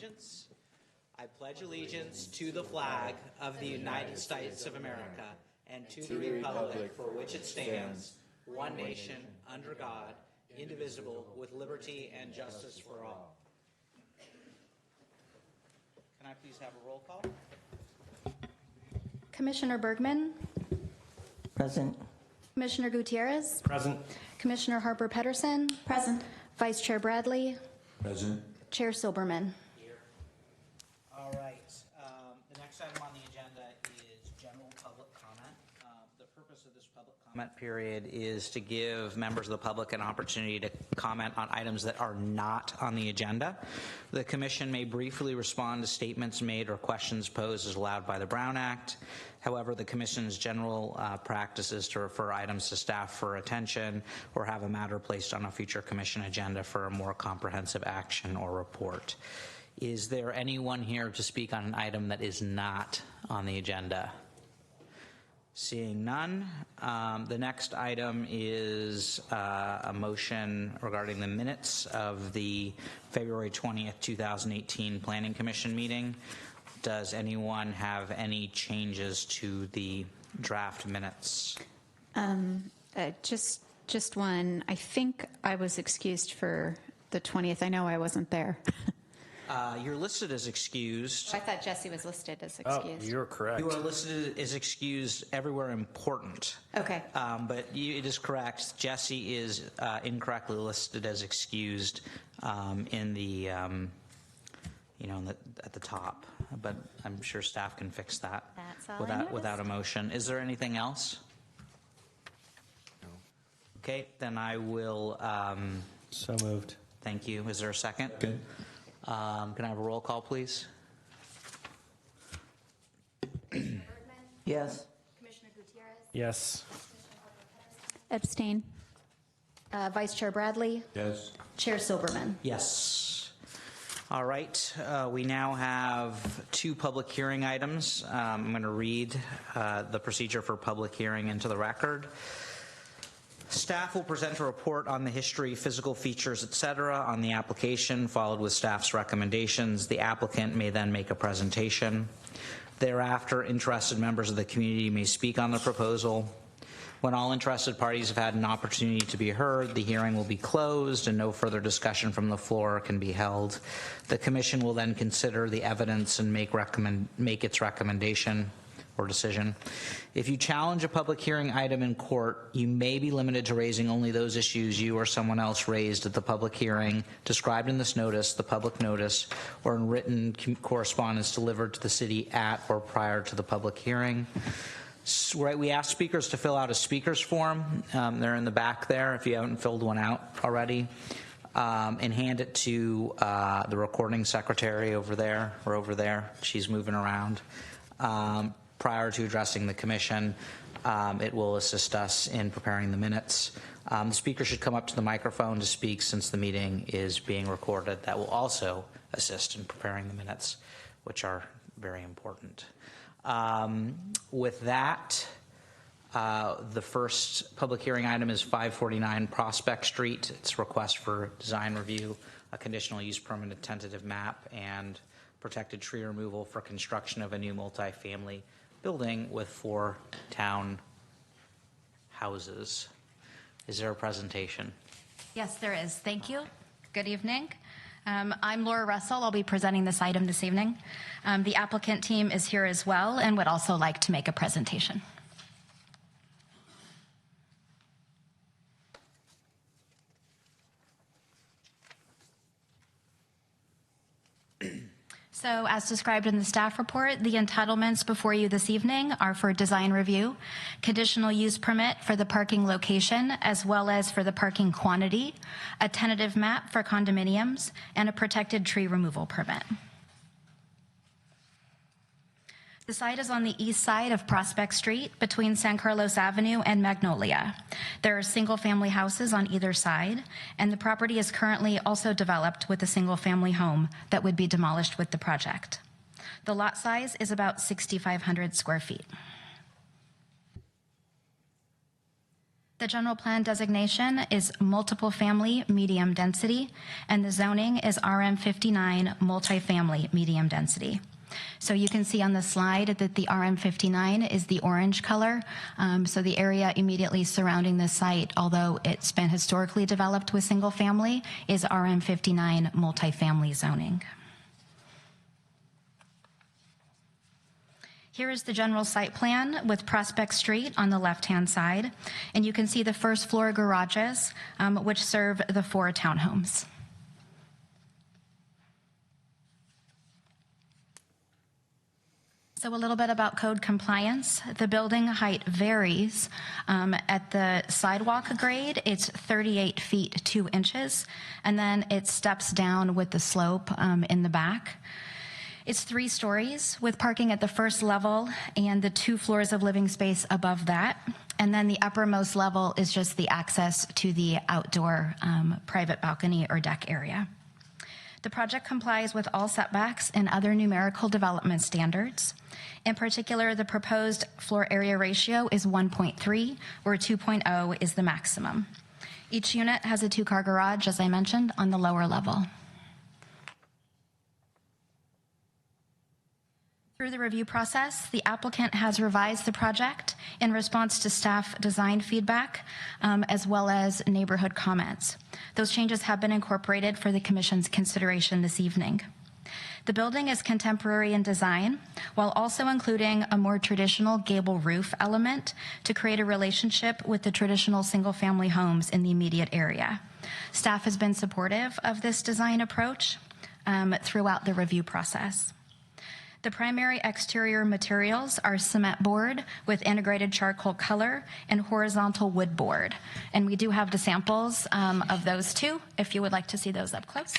allegiance. I pledge allegiance to the flag of the United States of America and to the republic for which it stands, one nation, under God, indivisible, with liberty and justice for all. Can I please have a roll call? Commissioner Bergman? Present. Commissioner Gutierrez? Present. Commissioner Harper-Pedersen? Present. Vice Chair Bradley? Present. Chair Silberman? Here. All right. The next item on the agenda is general public comment. The purpose of this public comment period is to give members of the public an opportunity to comment on items that are not on the agenda. The Commission may briefly respond to statements made or questions posed as allowed by the Brown Act. However, the Commission's general practice is to refer items to staff for attention or have a matter placed on a future Commission agenda for a more comprehensive action or report. Is there anyone here to speak on an item that is not on the agenda? Seeing none, the next item is a motion regarding the minutes of the February 20th, 2018 Planning Commission meeting. Does anyone have any changes to the draft minutes? Just one. I think I was excused for the 20th. I know I wasn't there. You're listed as excused. I thought Jesse was listed as excused. Oh, you're correct. You are listed as excused everywhere important. Okay. But it is correct. Jesse is incorrectly listed as excused in the, at the top. But I'm sure staff can fix that. That's all I without a motion. Is there anything else? No. Okay, then I will. So moved. Thank you. Is there a second? Good. Can I have a roll call, please? Yes. Commissioner Gutierrez? Yes. Abstain. Vice Chair Bradley? Yes. Chair Silberman? Yes. All right. We now have two public hearing items. I'm going to read the procedure for public hearing into the record. Staff will present a report on the history, physical features, etc. on the application, followed with staff's recommendations. The applicant may then make a presentation. Thereafter, interested members of the community may speak on the proposal. When all interested parties have had an opportunity to be heard, the hearing will be closed and no further discussion from the floor can be held. The Commission will then consider the evidence and make its recommendation or decision. If you challenge a public hearing item in court, you may be limited to raising only those issues you or someone else raised at the public hearing described in this notice, the public notice, or in written correspondence delivered to the city at or prior to the public hearing. We ask speakers to fill out a speaker's form. They're in the back there if you haven't filled one out already. And hand it to the recording secretary over there or over there. She's moving around. Prior to addressing the Commission, it will assist us in preparing the minutes. The speaker should come up to the microphone to speak since the meeting is being recorded. That will also assist in preparing the minutes, which are very important. With that, the first public hearing item is 549 Prospect Street. It's a request for design review, a conditional use permit, a tentative map, and protected tree removal for construction of a new multifamily building with 4 town houses. Is there a presentation? Yes, there is. Thank you. Good evening. I'm Laura Russell. I'll be presenting this item this evening. The applicant team is here as well and would also like to make a presentation. So as described in the staff report, the entitlements before you this evening are for design review, conditional use permit for the parking location, as well as for the parking quantity, a tentative map for condominiums, and a protected tree removal permit. The site is on the east side of Prospect Street between San Carlos Avenue and Magnolia. There are single-family houses on either side, and the property is currently also developed with a single-family home that would be demolished with the project. The lot size is about 6,500 square feet. The general plan designation is multiple family medium density, and the zoning is RM59 multifamily medium density. So you can see on the slide that the RM59 is the orange color. So the area immediately surrounding the site, although it's been historically developed with single family, is RM59 multifamily zoning. Here is the general site plan with Prospect Street on the left-hand side, and you can see the first floor garages, which serve the 4 townhomes. So a little bit about code compliance. The building height varies. At the sidewalk grade, it's 38 feet 2 inches, and then it steps down with the slope in the back. It's 3 stories with parking at the first level and the 2 floors of living space above that. And then the uppermost level is just the access to the outdoor private balcony or deck area. The project complies with all setbacks and other numerical development standards. In particular, the proposed floor area ratio is 1.3, where 2.0 is the maximum. Each unit has a 2-car garage, as I mentioned, on the lower level. Through the review process, the applicant has revised the project in response to staff design feedback, as well as neighborhood comments. Those changes have been incorporated for the Commission's consideration this evening. The building is contemporary in design, while also including a more traditional gable roof element to create a relationship with the traditional single-family homes in the immediate area. Staff has been supportive of this design approach throughout the review process. The primary exterior materials are cement board with integrated charcoal color and horizontal wood board. And we do have the samples of those too, if you would like to see those up close.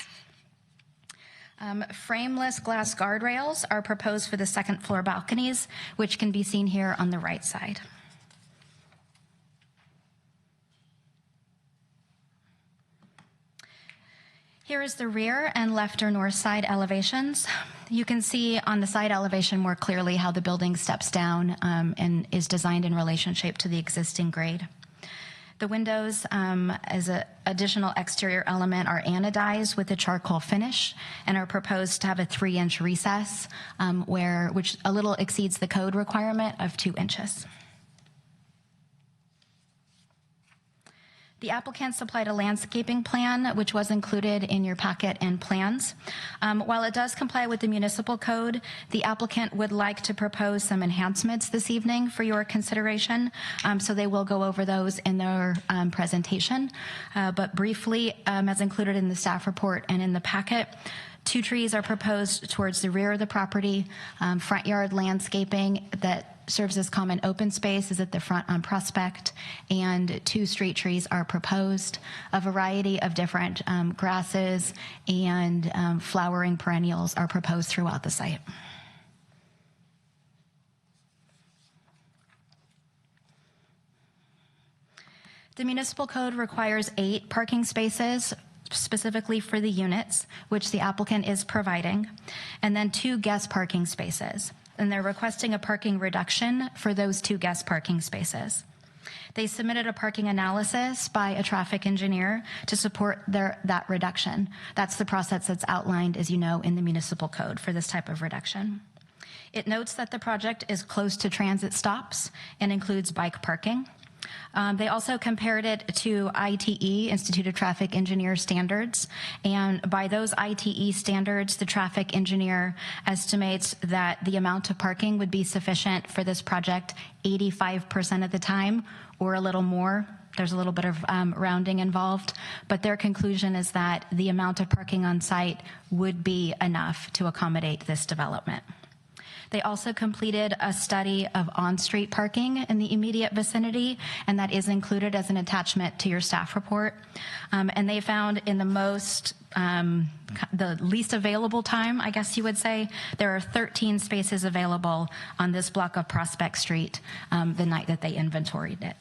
Frameless glass guardrails are proposed for the second floor balconies, which can be seen here on the right side. Here is the rear and left or north side elevations. You can see on the side elevation more clearly how the building steps down and is designed in relationship to the existing grade. The windows as an additional exterior element are anodized with a charcoal finish and are proposed to have a 3-inch recess which a little exceeds the code requirement of 2 inches. The applicant supplied a landscaping plan, which was included in your packet and plans. While it does comply with the municipal code, the applicant would like to propose some enhancements this evening for your consideration, so they will go over those in their presentation. But briefly, as included in the staff report and in the packet, 2 trees are proposed towards the rear of the property. Front yard landscaping that serves as common open space is at the front on Prospect, and 2 street trees are proposed. A variety of different grasses and flowering perennials are proposed throughout the site. The municipal code requires 8 parking spaces specifically for the units, which the applicant is providing, and then 2 guest parking spaces. And they're requesting a parking reduction for those 2 guest parking spaces. They submitted a parking analysis by a traffic engineer to support that reduction. That's the process that's outlined, as you know, in the municipal code for this type of reduction. It notes that the project is close to transit stops and includes bike parking. They also compared it to ITE, Institute of Traffic Engineer standards, and by those ITE standards, the traffic engineer estimates that the amount of parking would be sufficient for this project 85% of the time, or a little more. There's a little bit of rounding involved, but their conclusion is that the amount of parking on site would be enough to accommodate this development. They also completed a study of on-street parking in the immediate vicinity, and that is included as an attachment to your staff report. And they found in the least available time, I guess you would say, there are 13 spaces available on this block of Prospect Street the night that they inventoried it.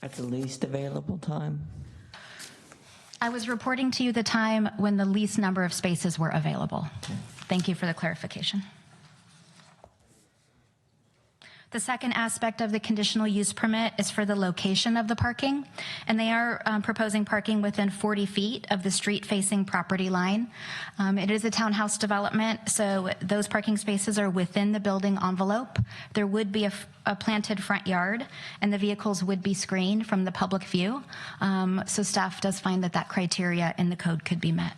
At the least available time? I was reporting to you the time when the least number of spaces were available. Thank you for the clarification. The second aspect of the conditional use permit is for the location of the parking, and they are proposing parking within 40 feet of the street-facing property line. It is a townhouse development, so those parking spaces are within the building envelope. There would be a planted front yard, and the vehicles would be screened from the public view. So staff does find that that criteria in the code could be met.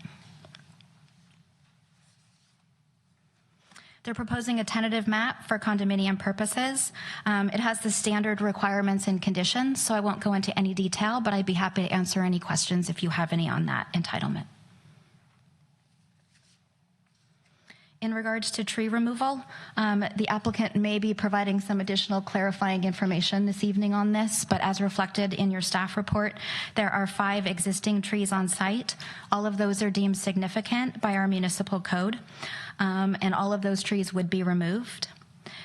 They're proposing a tentative map for condominium purposes. It has the standard requirements and conditions, so I won't go into any detail, but I'd be happy to answer any questions if you have any on that entitlement. In regards to tree removal, the applicant may be providing some additional clarifying information this evening on this, but as reflected in your staff report, there are 5 existing trees on site. All of those are deemed significant by our municipal code, and all of those trees would be removed.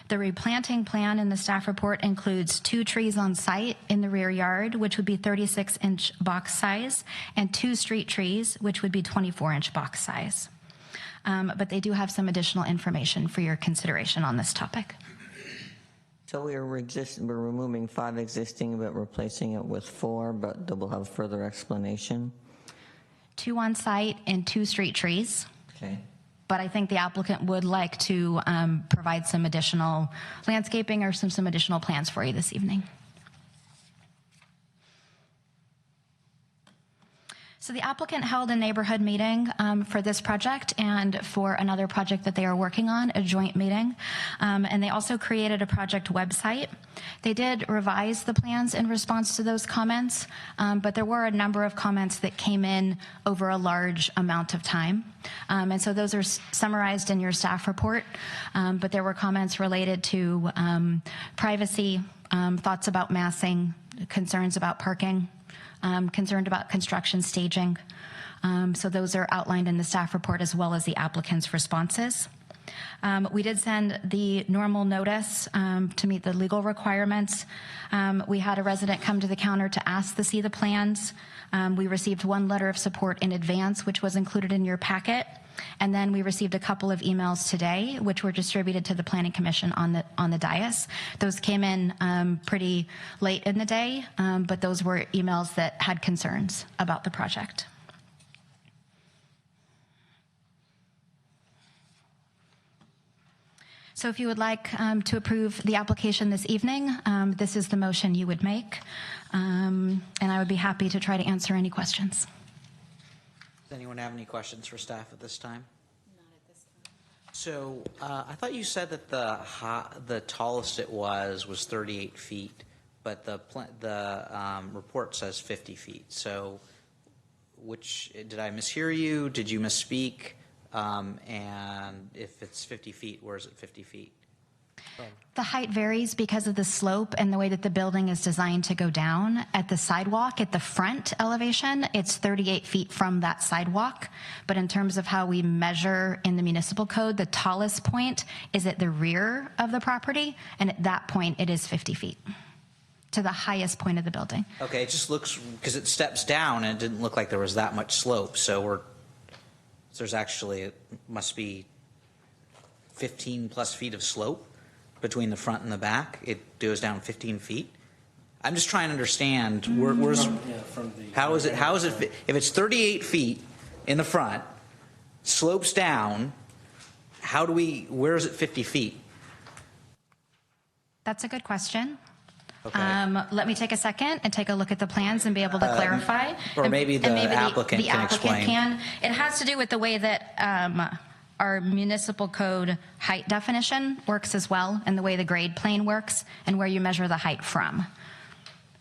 The replanting plan in the staff report includes 2 trees on site in the rear yard, which would be 36-inch box size, and 2 street trees, which would be 24-inch box size. But they do have some additional information for your consideration on this topic. So we're removing 5 existing, but replacing it with 4, but we'll have further explanation. 2 on site and 2 street trees. Okay. But I think the applicant would like to provide some additional landscaping or some additional plans for you this evening. So the applicant held a neighborhood meeting for this project and for another project that they are working on, a joint meeting. And they also created a project website. They did revise the plans in response to those comments, but there were a number of comments that came in over a large amount of time. And so those are summarized in your staff report. But there were comments related to privacy, thoughts about massing, concerns about parking, concerned about construction staging. So those are outlined in the staff report as well as the applicant's responses. We did send the normal notice to meet the legal requirements. We had a resident come to the counter to ask to see the plans. We received 1 letter of support in advance, which was included in your packet. And then we received a couple of emails today, which were distributed to the Planning Commission on the dais. Those came in pretty late in the day, but those were emails that had concerns about the project. So if you would like to approve the application this evening, this is the motion you would make. And I would be happy to try to answer any questions. Does anyone have any questions for staff at this time? Not at this time. So I thought you said that the tallest it was 38 feet, but the report says 50 feet. So did I mishear you? Did you misspeak? And if it's 50 feet, where is it 50 feet? The height varies because of the slope and the way that the building is designed to go down. At the sidewalk, at the front elevation, it's 38 feet from that sidewalk. But in terms of how we measure in the municipal code, the tallest point is at the rear of the property. And at that point, it is 50 feet to the highest point of the building. Okay, it just looks, because it steps down and it didn't look like there was that much slope. So there's actually, it must be 15 plus feet of slope between the front and the back. It goes down 15 feet. I'm just trying to understand how is it if it's 38 feet in the front, slopes down, where is it 50 feet? That's a good question. Okay. Let me take a second and take a look at the plans and be able to clarify. Or maybe the applicant can explain. It has to do with the way that our municipal code height definition works as well, and the way the grade plane works, and where you measure the height from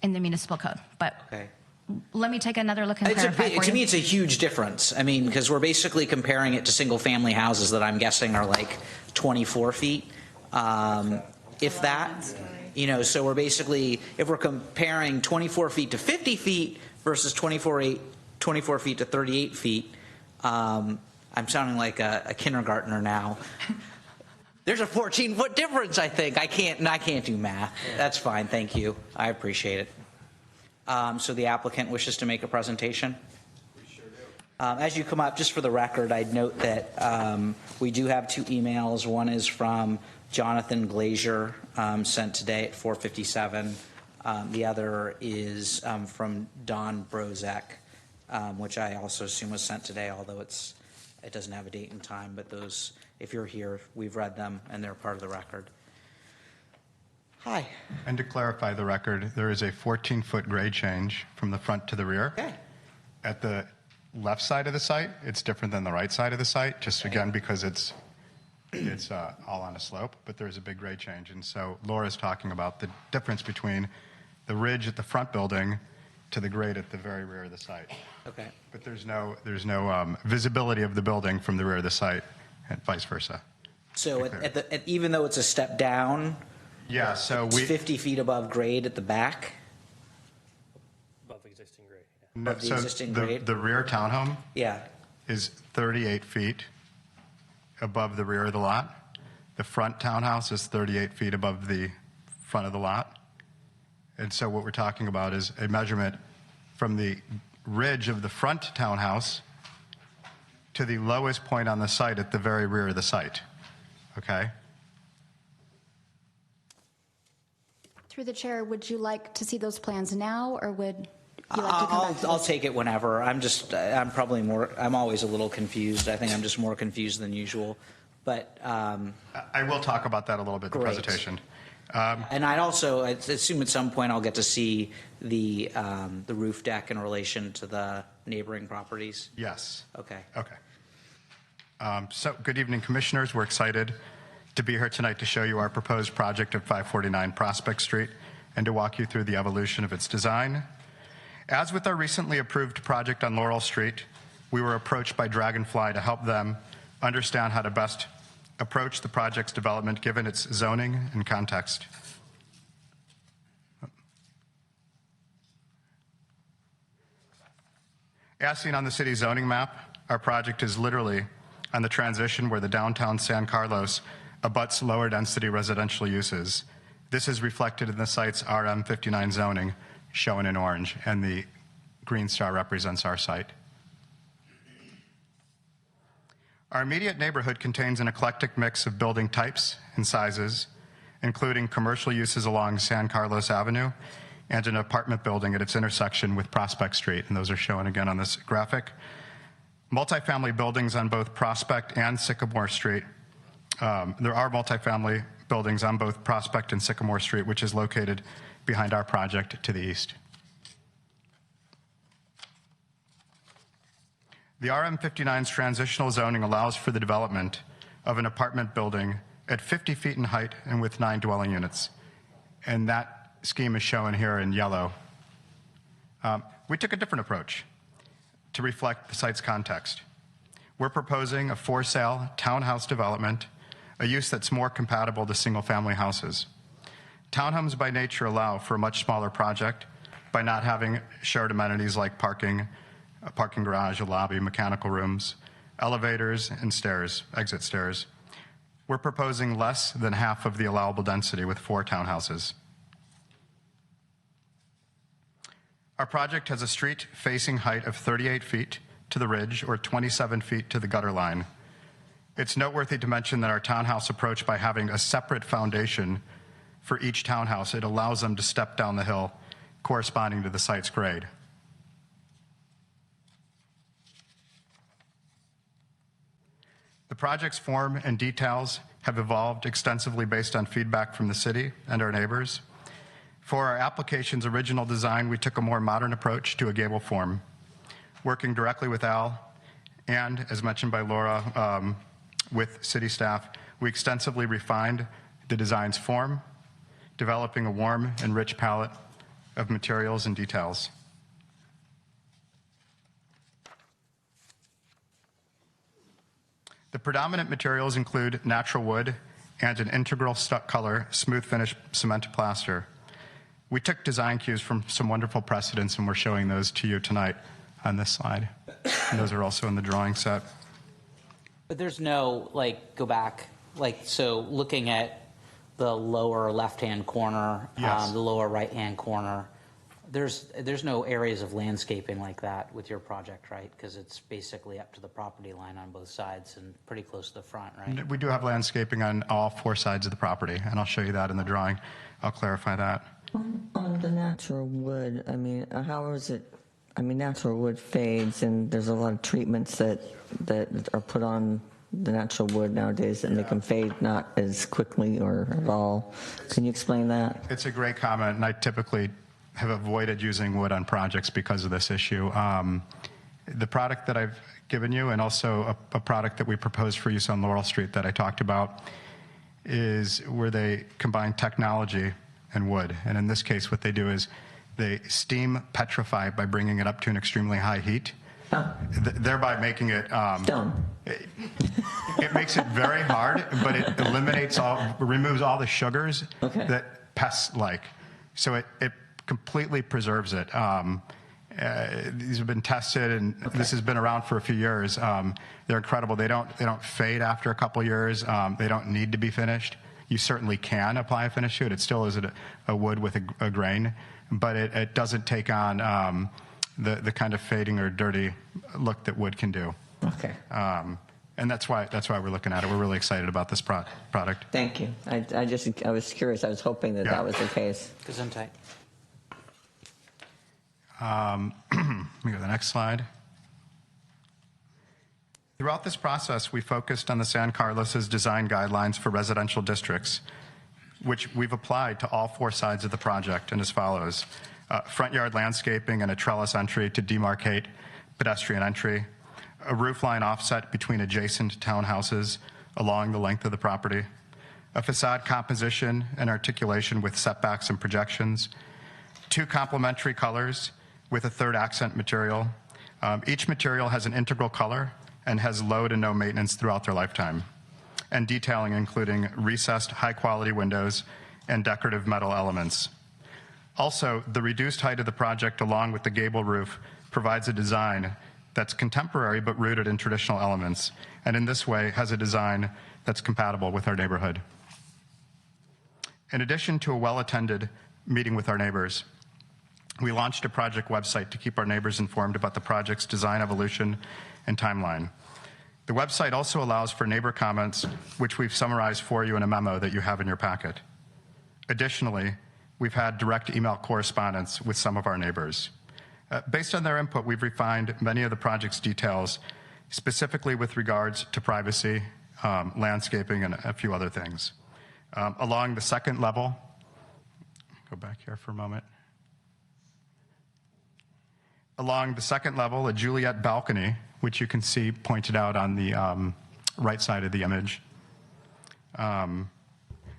in the municipal code. But Okay. let me take another look and clarify for you. To me, it's a huge difference. I mean, because we're basically comparing it to single-family houses that I'm guessing are like 24 feet, if that. So we're basically, if we're comparing 24 feet to 50 feet versus 24 feet to 38 feet, I'm sounding like a kindergartner now. There's a 14-foot difference, I think. I can't do math. That's fine. Thank you. I appreciate it. So the applicant wishes to make a presentation? We sure do. As you come up, just for the record, I'd note that we do have 2 emails. One is from Jonathan Glazier sent today at 4:57. The other is from Don Brozek, which I also assume was sent today, although it doesn't have a date and time. But those, if you're here, we've read them and they're part of the record. Hi. And to clarify the record, there is a 14-foot grade change from the front to the rear. Okay. At the left side of the site, it's different than the right side of the site, just again because it's all on a slope, but there's a big grade change. And so Laura's talking about the difference between the ridge at the front building to the grade at the very rear of the site. Okay. But there's no visibility of the building from the rear of the site and vice versa. So even though it's a step down, Yeah, so it's 50 feet above grade at the back? Above existing grade. No, Of the so existing grade? the rear townhome Yeah. is 38 feet above the rear of the lot. The front townhouse is 38 feet above the front of the lot. And so what we're talking about is a measurement from the ridge of the front townhouse to the lowest point on the site at the very rear of the site. Okay? Through the chair, would you like to see those plans now, or would you like to come back to I'll this? take it whenever. I'm always a little confused. I think I'm just more confused than usual. But, I will talk about that a little bit in the Great. presentation. and I assume at some point I'll get to see the roof deck in relation to the neighboring properties. Yes. Okay. Okay. So, good evening, Commissioners. We're excited to be here tonight to show you our proposed project at 549 Prospect Street and to walk you through the evolution of its design. As with our recently approved project on Laurel Street, we were approached by Dragonfly to help them understand how to best approach the project's development given its zoning and context. As seen on the city's zoning map, our project is literally on the transition where the downtown San Carlos abuts lower density residential uses. This is reflected in the site's RM59 zoning, shown in orange, and the green star represents our site. Our immediate neighborhood contains an eclectic mix of building types and sizes, including commercial uses along San Carlos Avenue and an apartment building at its intersection with Prospect Street, and those are shown again on this graphic. Multifamily buildings on both Prospect and Sycamore Street. There are multifamily buildings on both Prospect and Sycamore Street, which is located behind our project to the east. The RM59's transitional zoning allows for the development of an apartment building at 50 feet in height and with 9 dwelling units. And that scheme is shown here in yellow. We took a different approach to reflect the site's context. We're proposing a for-sale townhouse development, a use that's more compatible to single-family houses. Townhomes by nature allow for a much smaller project by not having shared amenities like parking, a parking garage, a lobby, mechanical rooms, elevators, and stairs, exit stairs. We're proposing less than half of the allowable density with 4 townhouses. Our project has a street-facing height of 38 feet to the ridge or 27 feet to the gutter line. It's noteworthy to mention that our townhouse approach, by having a separate foundation for each townhouse, it allows them to step down the hill corresponding to the site's grade. The project's form and details have evolved extensively based on feedback from the city and our neighbors. For our application's original design, we took a more modern approach to a gable form, working directly with Al and, as mentioned by Laura, with city staff. We extensively refined the design's form, developing a warm and rich palette of materials and details. The predominant materials include natural wood and an integral stuck color, smooth finish cement plaster. We took design cues from some wonderful precedents, and we're showing those to you tonight on this slide. And those are also in the drawing set. But there's no, go back, so looking at the lower left-hand corner, Yes. the lower right-hand corner, There's no areas of landscaping like that with your project, right? Because it's basically up to the property line on both sides and pretty close to the front, right? We do have landscaping on all 4 sides of the property, and I'll show you that in the drawing. I'll clarify that. On the natural wood, I mean, how is it? I mean, natural wood fades, and there's a lot of treatments that are put on the natural wood nowadays that make them fade not as quickly or at all. Can you explain that? It's a great comment, and I typically have avoided using wood on projects because of this issue. The product that I've given you, and also a product that we proposed for use on Laurel Street that I talked about, is where they combine technology and wood. And in this case, what they do is they steam petrify by bringing it up to an extremely high heat, thereby making it Stone. It makes it very hard, but it removes all the sugars that pests like. So it completely preserves it. These have been tested, and this has been around for a few years. They're incredible. They don't fade after a couple years. They don't need to be finished. You certainly can apply a finish to it. It still is a wood with a grain, but it doesn't take on the kind of fading or dirty look that wood can do. Okay. And that's why we're looking at it. We're really excited about this product. Thank you. I was curious. I was hoping that was the case. Gesundheit. Let me go to the next slide. Throughout this process, we focused on the San Carlos's design guidelines for residential districts, which we've applied to all 4 sides of the project, and as follows. Front yard landscaping and a trellis entry to demarcate pedestrian entry, a roof line offset between adjacent townhouses along the length of the property, a facade composition and articulation with setbacks and projections, 2 complementary colors with a 3rd accent material. Each material has an integral color and has low to no maintenance throughout their lifetime, and detailing including recessed high-quality windows and decorative metal elements. Also, the reduced height of the project along with the gable roof provides a design that's contemporary but rooted in traditional elements, and in this way has a design that's compatible with our neighborhood. In addition to a well-attended meeting with our neighbors, we launched a project website to keep our neighbors informed about the project's design evolution and timeline. The website also allows for neighbor comments, which we've summarized for you in a memo that you have in your packet. Additionally, we've had direct email correspondence with some of our neighbors. Based on their input, we've refined many of the project's details, specifically with regards to privacy, landscaping, and a few other things. Along the 2nd level, go back here for a moment. Along the 2nd level, a Juliet balcony, which you can see pointed out on the right side of the image,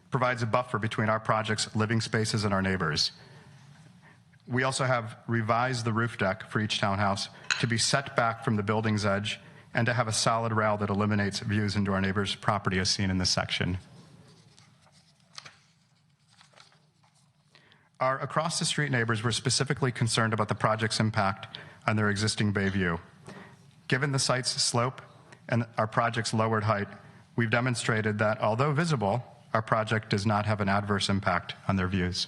provides a buffer between our project's living spaces and our neighbors. We also have revised the roof deck for each townhouse to be set back from the building's edge and to have a solid rail that eliminates views into our neighbor's property as seen in this section. Our across-the-street neighbors were specifically concerned about the project's impact on their existing bay view. Given the site's slope and our project's lowered height, we've demonstrated that, although visible, our project does not have an adverse impact on their views.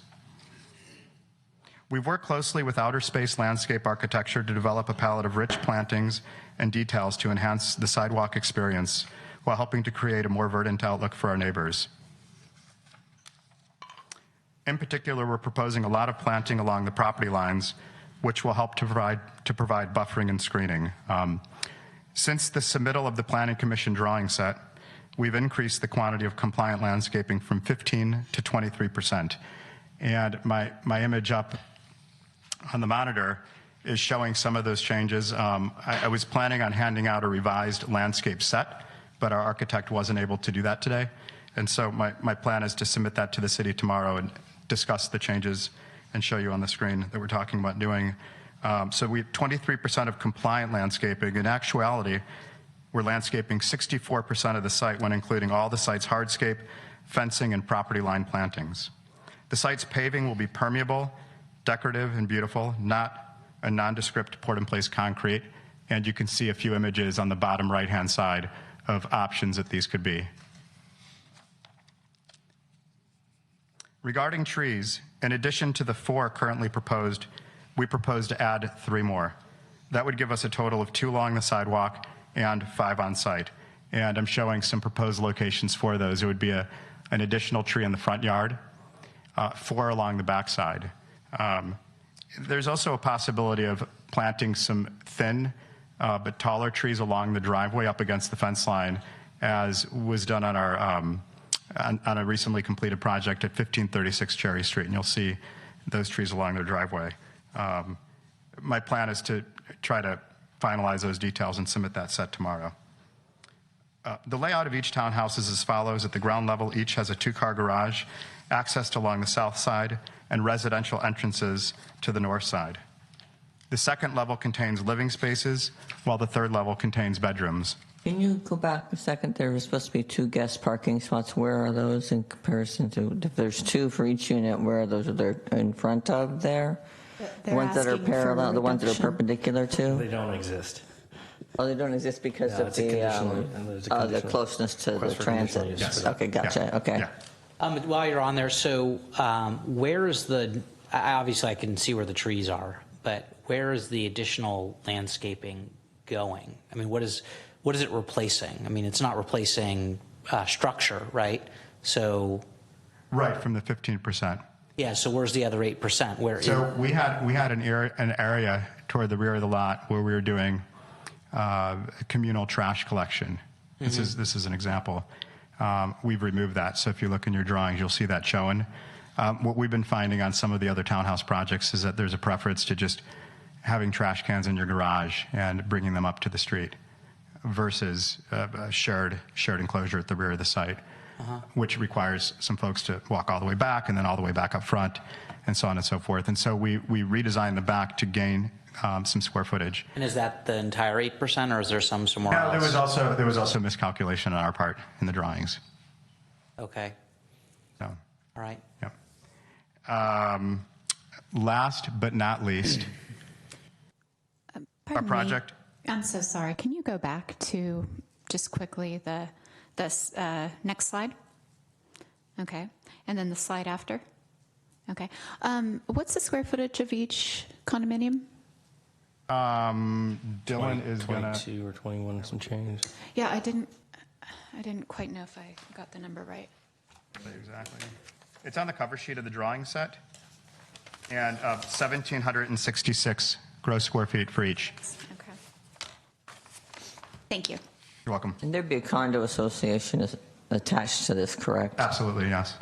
We've worked closely with outer space landscape architecture to develop a palette of rich plantings and details to enhance the sidewalk experience while helping to create a more verdant outlook for our neighbors. In particular, we're proposing a lot of planting along the property lines, which will help to provide buffering and screening. Since the submittal of the Planning Commission drawing set, we've increased the quantity of compliant landscaping from 15% to 23%. And my image up on the monitor is showing some of those changes. I was planning on handing out a revised landscape set, but our architect wasn't able to do that today. And so my plan is to submit that to the city tomorrow and discuss the changes and show you on the screen that we're talking about doing. So we have 23% of compliant landscaping. In actuality, we're landscaping 64% of the site when including all the site's hardscape, fencing, and property line plantings. The site's paving will be permeable, decorative, and beautiful, not a nondescript pour-in-place concrete. And you can see a few images on the bottom right-hand side of options that these could be. Regarding trees, in addition to the 4 currently proposed we propose to add 3 more. That would give us a total of 2 along the sidewalk and 5 on site. And I'm showing some proposed locations for those. It would be an additional tree in the front yard, 4 along the backside. There's also a possibility of planting some thin but taller trees along the driveway up against the fence line, as was done on our on a recently completed project at 1536 Cherry Street, and you'll see those trees along their driveway. My plan is to try to finalize those details and submit that set tomorrow. The layout of each townhouse is as follows. At the ground level, each has a 2-car garage, accessed along the south side, and residential entrances to the north side. The second level contains living spaces, while the third level contains bedrooms. Can you go back a second? There was supposed to be 2 guest parking spots. Where are those in comparison to, if there's 2 for each unit, where are those? Are they in front of there? The They're ones that are asking for parallel, the ones that are reduction. perpendicular to? They don't exist. Oh, they don't exist because Yeah, of it's a the, conditional- there's a the conditional closeness to the request for conditional transit. use for that. Okay, gotcha, Yeah. okay. Yeah. While you're on there, so where is obviously I can see where the trees are, but where is the additional landscaping going? I mean, what is it replacing? I mean, it's not replacing structure, right? So, Right, from the 15%. yeah, so where's the other 8%? So we had an area toward the rear of the lot where we were doing communal trash collection. This is an example. We've removed that, so if you look in your drawings, you'll see that shown. What we've been finding on some of the other townhouse projects is that there's a preference to just having trash cans in your garage and bringing them up to the street versus a shared enclosure at the rear of the site, which requires some folks to walk all the way back and then all the way back up front and so on and so forth. And so we redesigned the back to gain some square footage. And is that the entire 8%, or is there some somewhere No, else? there was also miscalculation on our part in the drawings. Okay, So, all right. yeah. Last but not least, Pardon me. project- I'm so sorry. Can you go back to just quickly the next slide? Okay. And then the slide after? Okay. What's the square footage of each condominium? Dylan is gonna. 22 or 21, some change. Yeah, I didn't quite know if I got the number right. Exactly. It's on the cover sheet of the drawing set, and 1,766 gross square feet for each. Okay. Thank you. You're welcome. And there'd be a condo association attached to this, correct? Absolutely, yes.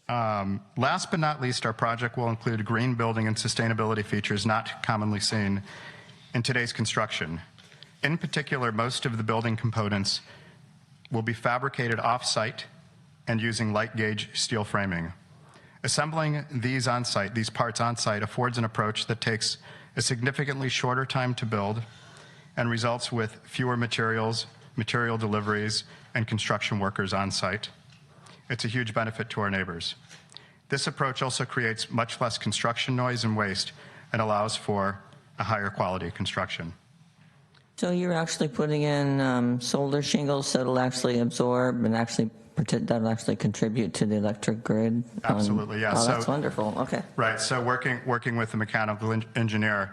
Last but not least, our project will include green building and sustainability features not commonly seen in today's construction. In particular, most of the building components will be fabricated off-site and using light gauge steel framing. Assembling these parts on-site affords an approach that takes a significantly shorter time to build and results with fewer materials, material deliveries, and construction workers on-site. It's a huge benefit to our neighbors. This approach also creates much less construction noise and waste and allows for a higher quality construction. So you're actually putting in solar shingles that'll actually absorb and that'll actually contribute to the electric grid? Absolutely, yeah. Oh, that's So- wonderful, okay. Right, so working with the mechanical engineer,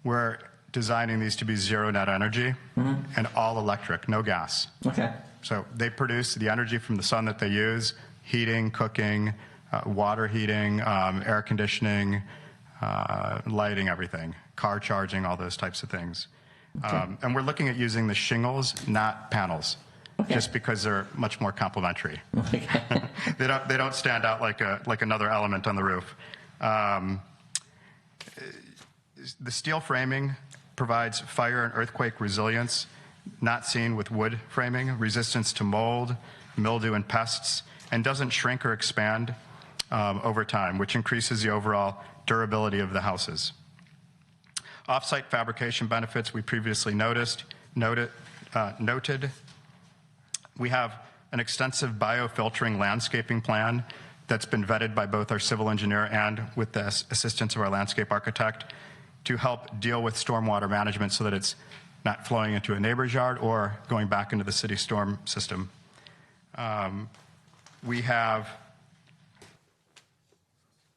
we're designing these to be zero net energy and all electric, no gas. Okay. So they produce the energy from the sun that they use, heating, cooking, water heating, air conditioning, lighting, everything, car charging, all those types of things. And we're looking at using the shingles, not panels, just because they're much more complementary. They don't stand out like another element on the roof. The steel framing provides fire and earthquake resilience, not seen with wood framing, resistance to mold, mildew, and pests, and doesn't shrink or expand over time, which increases the overall durability of the houses. Off-site fabrication benefits we previously noted. We have an extensive biofiltering landscaping plan that's been vetted by both our civil engineer and with the assistance of our landscape architect to help deal with stormwater management so that it's not flowing into a neighbor's yard or going back into the city storm system. We have,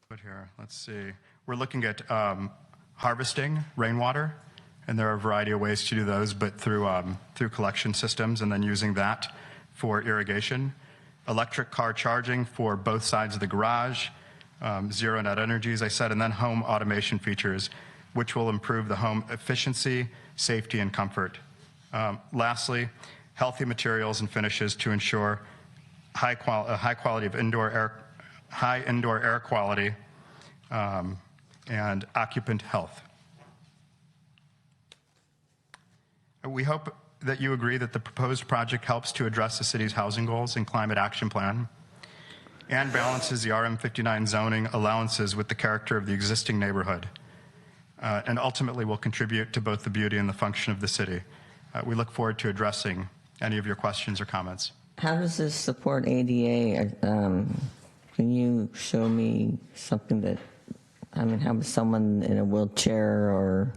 put here, let's see. We're looking at harvesting rainwater, and there are a variety of ways to do those, but through collection systems and then using that for irrigation. Electric car charging for both sides of the garage, zero net energy, as I said, and then home automation features, which will improve the home efficiency, safety, and comfort. Lastly, healthy materials and finishes to ensure high quality of indoor air quality and occupant health. We hope that you agree that the proposed project helps to address the city's housing goals and climate action plan and balances the RM59 zoning allowances with the character of the existing neighborhood, and ultimately will contribute to both the beauty and the function of the city. We look forward to addressing any of your questions or comments. How does this support ADA? Can you show me something that, I mean, how would someone in a wheelchair or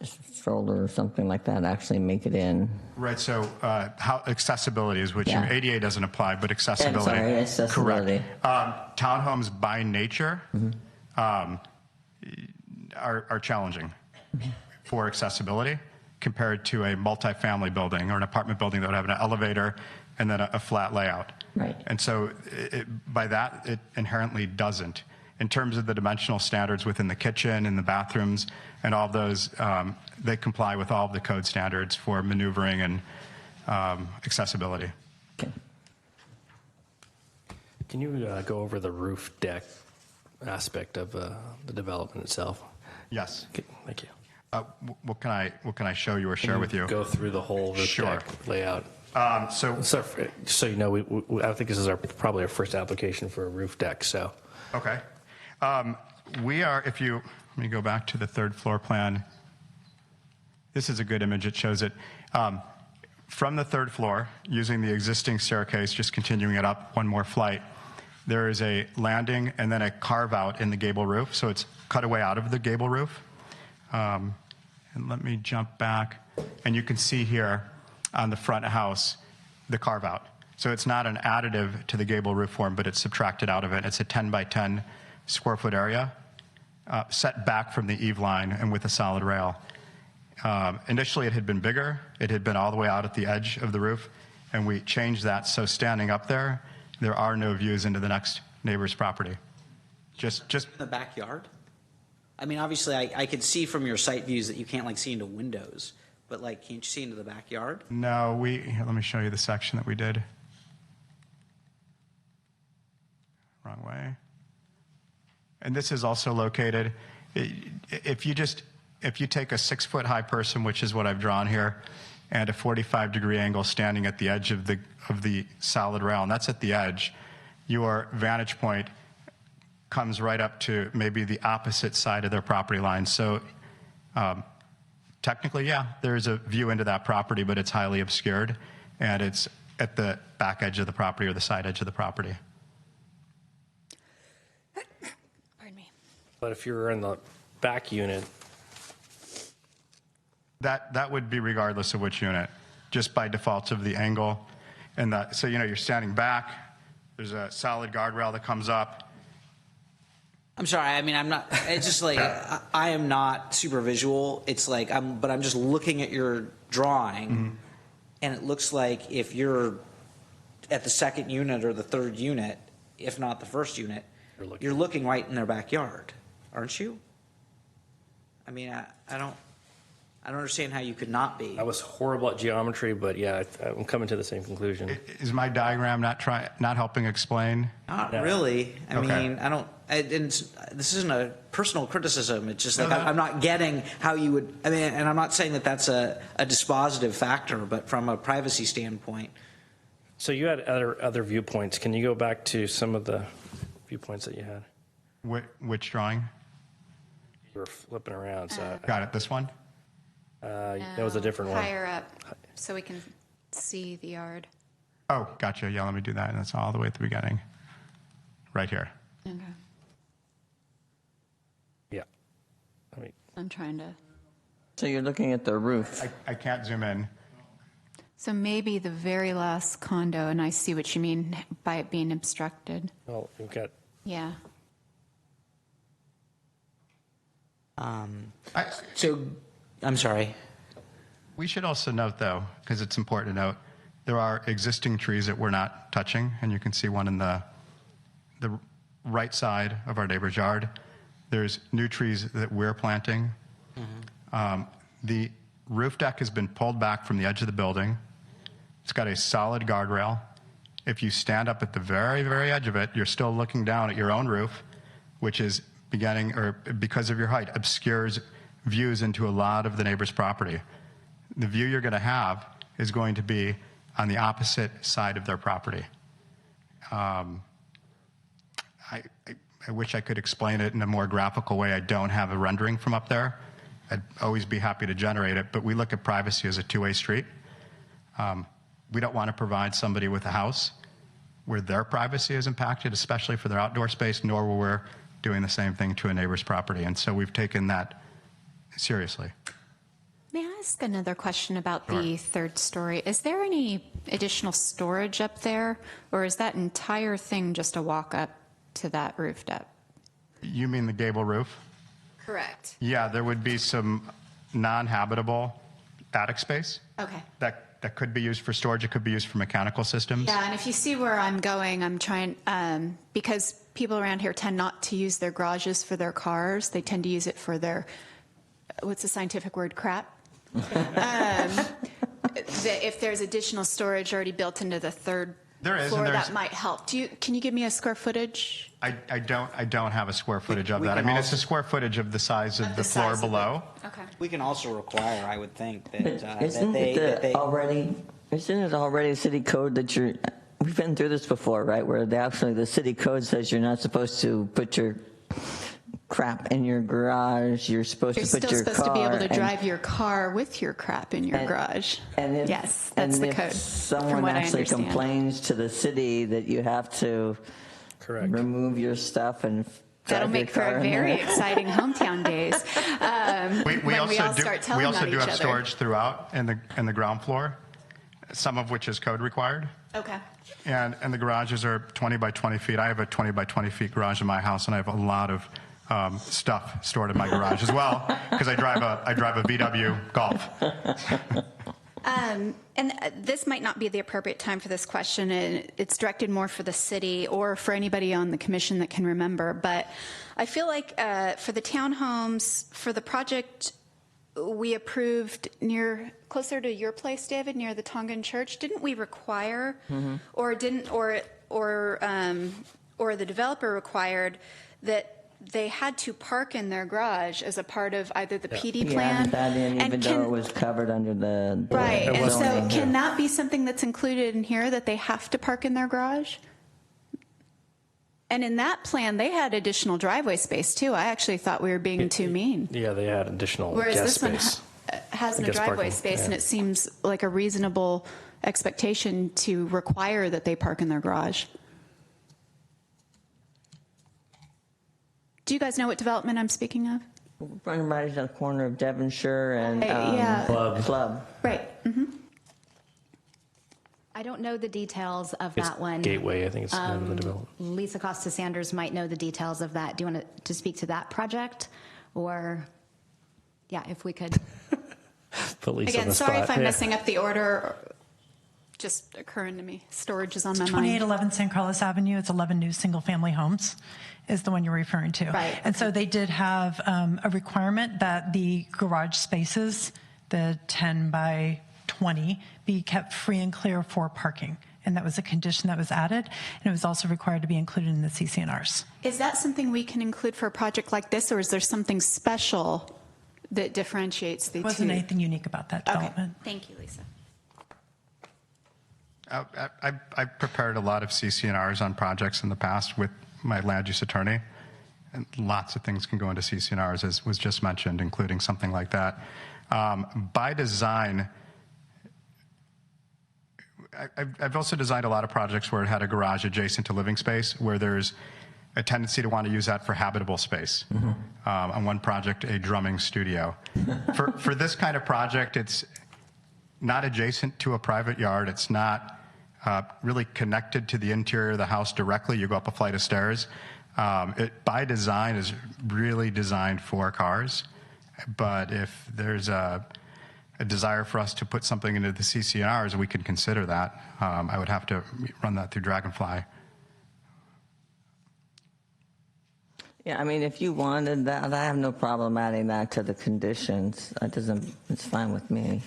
a stroller or something like that actually make it in? Right, so how accessibility is what Yeah. ADA doesn't apply, but accessibility. Sorry, accessibility. Correct. Townhomes by nature are challenging for accessibility compared to a multifamily building or an apartment building that would have an elevator and then a flat layout. Right. And so by that, it inherently doesn't. In terms of the dimensional standards within the kitchen and the bathrooms and all of those, they comply with all of the code standards for maneuvering and accessibility. Okay. Can you go over the roof deck aspect of the development itself? Yes. Okay, thank you. What can I show you or share with you? Go through the whole roof Sure. deck layout. So So you know, I think this is probably our first application for a roof deck. So okay. We are, let me go back to the third floor plan. This is a good image. It shows it. From the third floor, using the existing staircase, just continuing it up one more flight, there is a landing and then a carve out in the gable roof. So it's cut away out of the gable roof. And let me jump back. And you can see here on the front house, the carve out. So it's not an additive to the gable roof form, but it's subtracted out of it. It's a 10 by 10 square foot area, set back from the eave line and with a solid rail. Initially, it had been bigger. It had been all the way out at the edge of the roof, and we changed that. So standing up there are no views into the next neighbor's property. Just In the backyard? I mean, obviously, I could see from your site views that you can't see into windows, but can't you see into the backyard? no. Here, let me show you the section that we did. Wrong way. And this is also located. If you take a 6 foot high person, which is what I've drawn here, and a 45-degree angle standing at the edge of the solid rail, and that's at the edge, your vantage point comes right up to maybe the opposite side of their property line. So technically, yeah, there's a view into that property, but it's highly obscured, and it's at the back edge of the property or the side edge of the property. Pardon me. but if you're in the back unit, That would be regardless of which unit, just by default of the angle. And so, you're standing back, there's a solid guardrail that comes up. I'm sorry. I mean, I'm not. It's just I am not super visual. It's but I'm just looking at your drawing, and it looks like if you're at the second unit or the third unit, if not the first unit, you're looking right in their backyard, aren't you? I mean, I don't understand how you could not be. I was horrible at geometry, but yeah, I'm coming to the same conclusion. Is my diagram not helping explain? Not really. I Okay. mean, I don't. This isn't a personal criticism. It's just I'm not getting how you would. I mean, and I'm not saying that that's a dispositive factor, but from a privacy standpoint. So you had other viewpoints. Can you go back to some of the viewpoints that you had? Which drawing? You were flipping around. So Got it. This one? that was a different one. Higher up, so we can see the yard. Oh, gotcha. Yeah, let me do that. And that's all the way at the beginning. Right here. Okay. Yeah. I mean, I'm trying to. So you're looking at the roof. I can't zoom in. So maybe the very last condo, and I see what you mean by it being obstructed. well, we've got Yeah. So, I'm sorry. We should also note, though, because it's important to note, there are existing trees that we're not touching, and you can see one in the right side of our neighbor's yard. There's new trees that we're planting. The roof deck has been pulled back from the edge of the building. It's got a solid guardrail. If you stand up at the very, very edge of it, you're still looking down at your own roof, which is beginning, or because of your height, obscures views into a lot of the neighbor's property. The view you're going to have is going to be on the opposite side of their property. I wish I could explain it in a more graphical way. I don't have a rendering from up there. I'd always be happy to generate it, but we look at privacy as a two-way street. We don't want to provide somebody with a house where their privacy is impacted, especially for their outdoor space, nor where we're doing the same thing to a neighbor's property. And so we've taken that seriously. May I ask another question about the third story? Is there any additional storage up there, or is that entire thing just a walk up to that roof deck? You mean the gable roof? Correct. Yeah, there would be some non-habitable attic space Okay. that could be used for storage. It could be used for mechanical systems. Yeah, and if you see where I'm going, I'm trying, because people around here tend not to use their garages for their cars. They tend to use it for their, what's the scientific word, crap? If there's additional storage already built into the third There is, floor, and that might help. Can you give me a square footage? I don't have a square footage of We that. I can mean, it's also- a square footage of the size of the floor size of it. below. Okay. We can also require, I would think, that, Isn't it already city code that you're, we've been through this before, right? Where the city code says you're not supposed to put your crap in your garage, you're supposed You're to put still your supposed car. to be able to and- drive your car with your crap in your garage. And if, Yes, that's and the if code, from someone what I actually understand. complains to the city that you have to Correct. remove your stuff and That'll drive your make for car a in very there. exciting hometown days. We when we all also start telling we also on do each have other. storage throughout in the ground floor, some of which is code required. Okay. And the garages are 20 by 20 feet. I have a 20 by 20 feet garage in my house, and I have a lot of stuff stored in my garage as well because I drive a VW Golf. And this might not be the appropriate time for this question, and it's directed more for the city or for anybody on the commission that can remember. But I feel like for the townhomes, for the project we approved closer to your place, David, near the Tongan Church, didn't we require, or the developer required that they had to park in their garage as a part of either the PD We plan? added that in, even And though it was covered under the Right, It and wasn't so in can that be something that's included in here, that they have to park in their garage? And in that plan, they had additional driveway space too. I actually thought we were being too mean. Yeah, they had additional Whereas guest this one space. has no Guest driveway parking, space, yeah. and it seems like a reasonable expectation to require that they park in their garage. Do you guys know what development I'm speaking of? Running right at the corner of Devonshire and Yeah. Club. Right. I don't know the details of It's that one. Gateway, I think it's the name of the development. Lisa Costa Sanders might know the details of that. Do you want to speak to that project? Or, yeah, if we could. Put Lisa on Again, the sorry spot. if I'm Yeah. messing up the order. Just occurring to me. Storage is on my mind. 2811 San Carlos Avenue, it's 11 new single-family homes, is the one you're referring to. Right, And so they did have a requirement that the garage spaces, the 10 by 20, be kept free and clear for parking. And that was a condition that was added, and it was also required to be included in the CCNRs. Is that something we can include for a project like this, or is there something special that differentiates the There wasn't two? anything unique about that Okay. development. Thank you, Lisa. I've prepared a lot of CCNRs on projects in the past with my land use attorney, and lots of things can go into CCNRs, as was just mentioned, including something like that. By design, I've also designed a lot of projects where it had a garage adjacent to living space, where there's a tendency to want to use that for habitable space. On one project, a drumming studio. For this kind of project, it's not adjacent to a private yard. It's not really connected to the interior of the house directly. You go up a flight of stairs. It, by design, is really designed for cars, but if there's a desire for us to put something into the CCNRs, we could consider that. I would have to run that through Dragonfly. Yeah, I mean, if you wanted that, I have no problem adding that to the conditions. It's fine with me.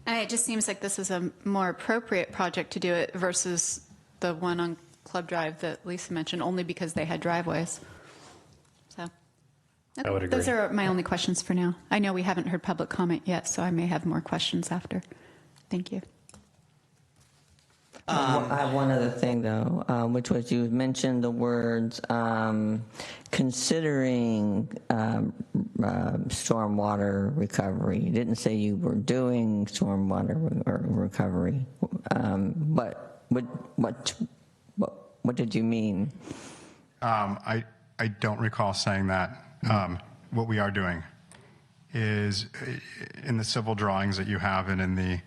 It just seems like this is a more appropriate project to do it versus the one on Club Drive that Lisa mentioned, only because they had driveways. So, okay. I would agree. Those are my only questions for now. I know we haven't heard public comment yet, so I may have more questions after. Thank you. I have one other thing, though, which was you mentioned the words considering stormwater recovery. You didn't say you were doing stormwater recovery, but what did you mean? I don't recall saying that. What we are doing is in the civil drawings that you have and in the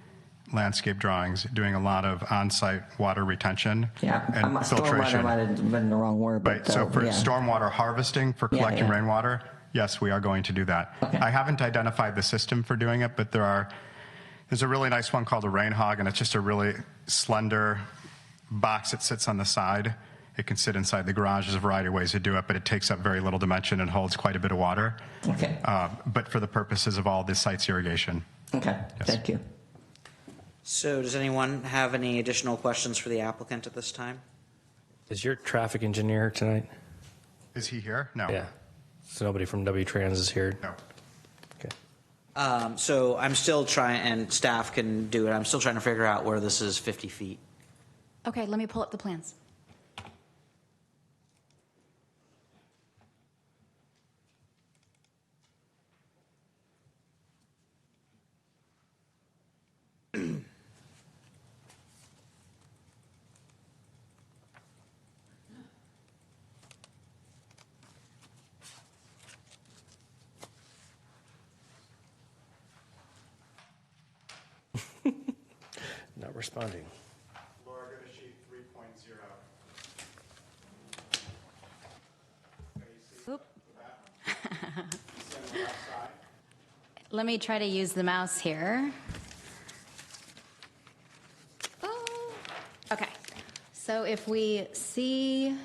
landscape drawings, doing a lot of on-site water retention and filtration. Stormwater might have been the wrong word. Right, so for stormwater harvesting, for collecting rainwater, yes, we are going to do that. Okay. I haven't identified the system for doing it, but there's a really nice one called a rain hog, and it's just a really slender box that sits on the side. It can sit inside the garage. There's a variety of ways to do it, but it takes up very little dimension and holds quite a bit of water. Okay. But for the purposes of all this site's irrigation. Okay, Yes. thank you. So does anyone have any additional questions for the applicant at this time? Is your traffic engineer tonight? Is he here? No. Yeah. So nobody from W-Trans is here? No. Okay. So I'm still trying, and staff can do it, I'm still trying to figure out where this is 50 feet. Okay, let me pull up the plans. Not responding. Laura, go to sheet 3.0. Oop. Let me try to use the mouse here. Oh. Okay. So if we see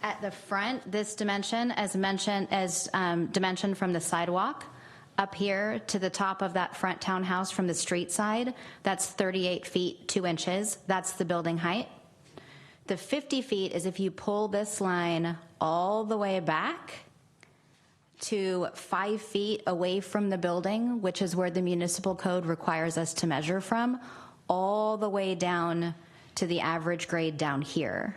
at the front, this dimension as mentioned as dimension from the sidewalk up here to the top of that front townhouse from the street side, that's 38 feet 2 inches. That's the building height. The 50 feet is if you pull this line all the way back to 5 feet away from the building, which is where the municipal code requires us to measure from, all the way down to the average grade down here.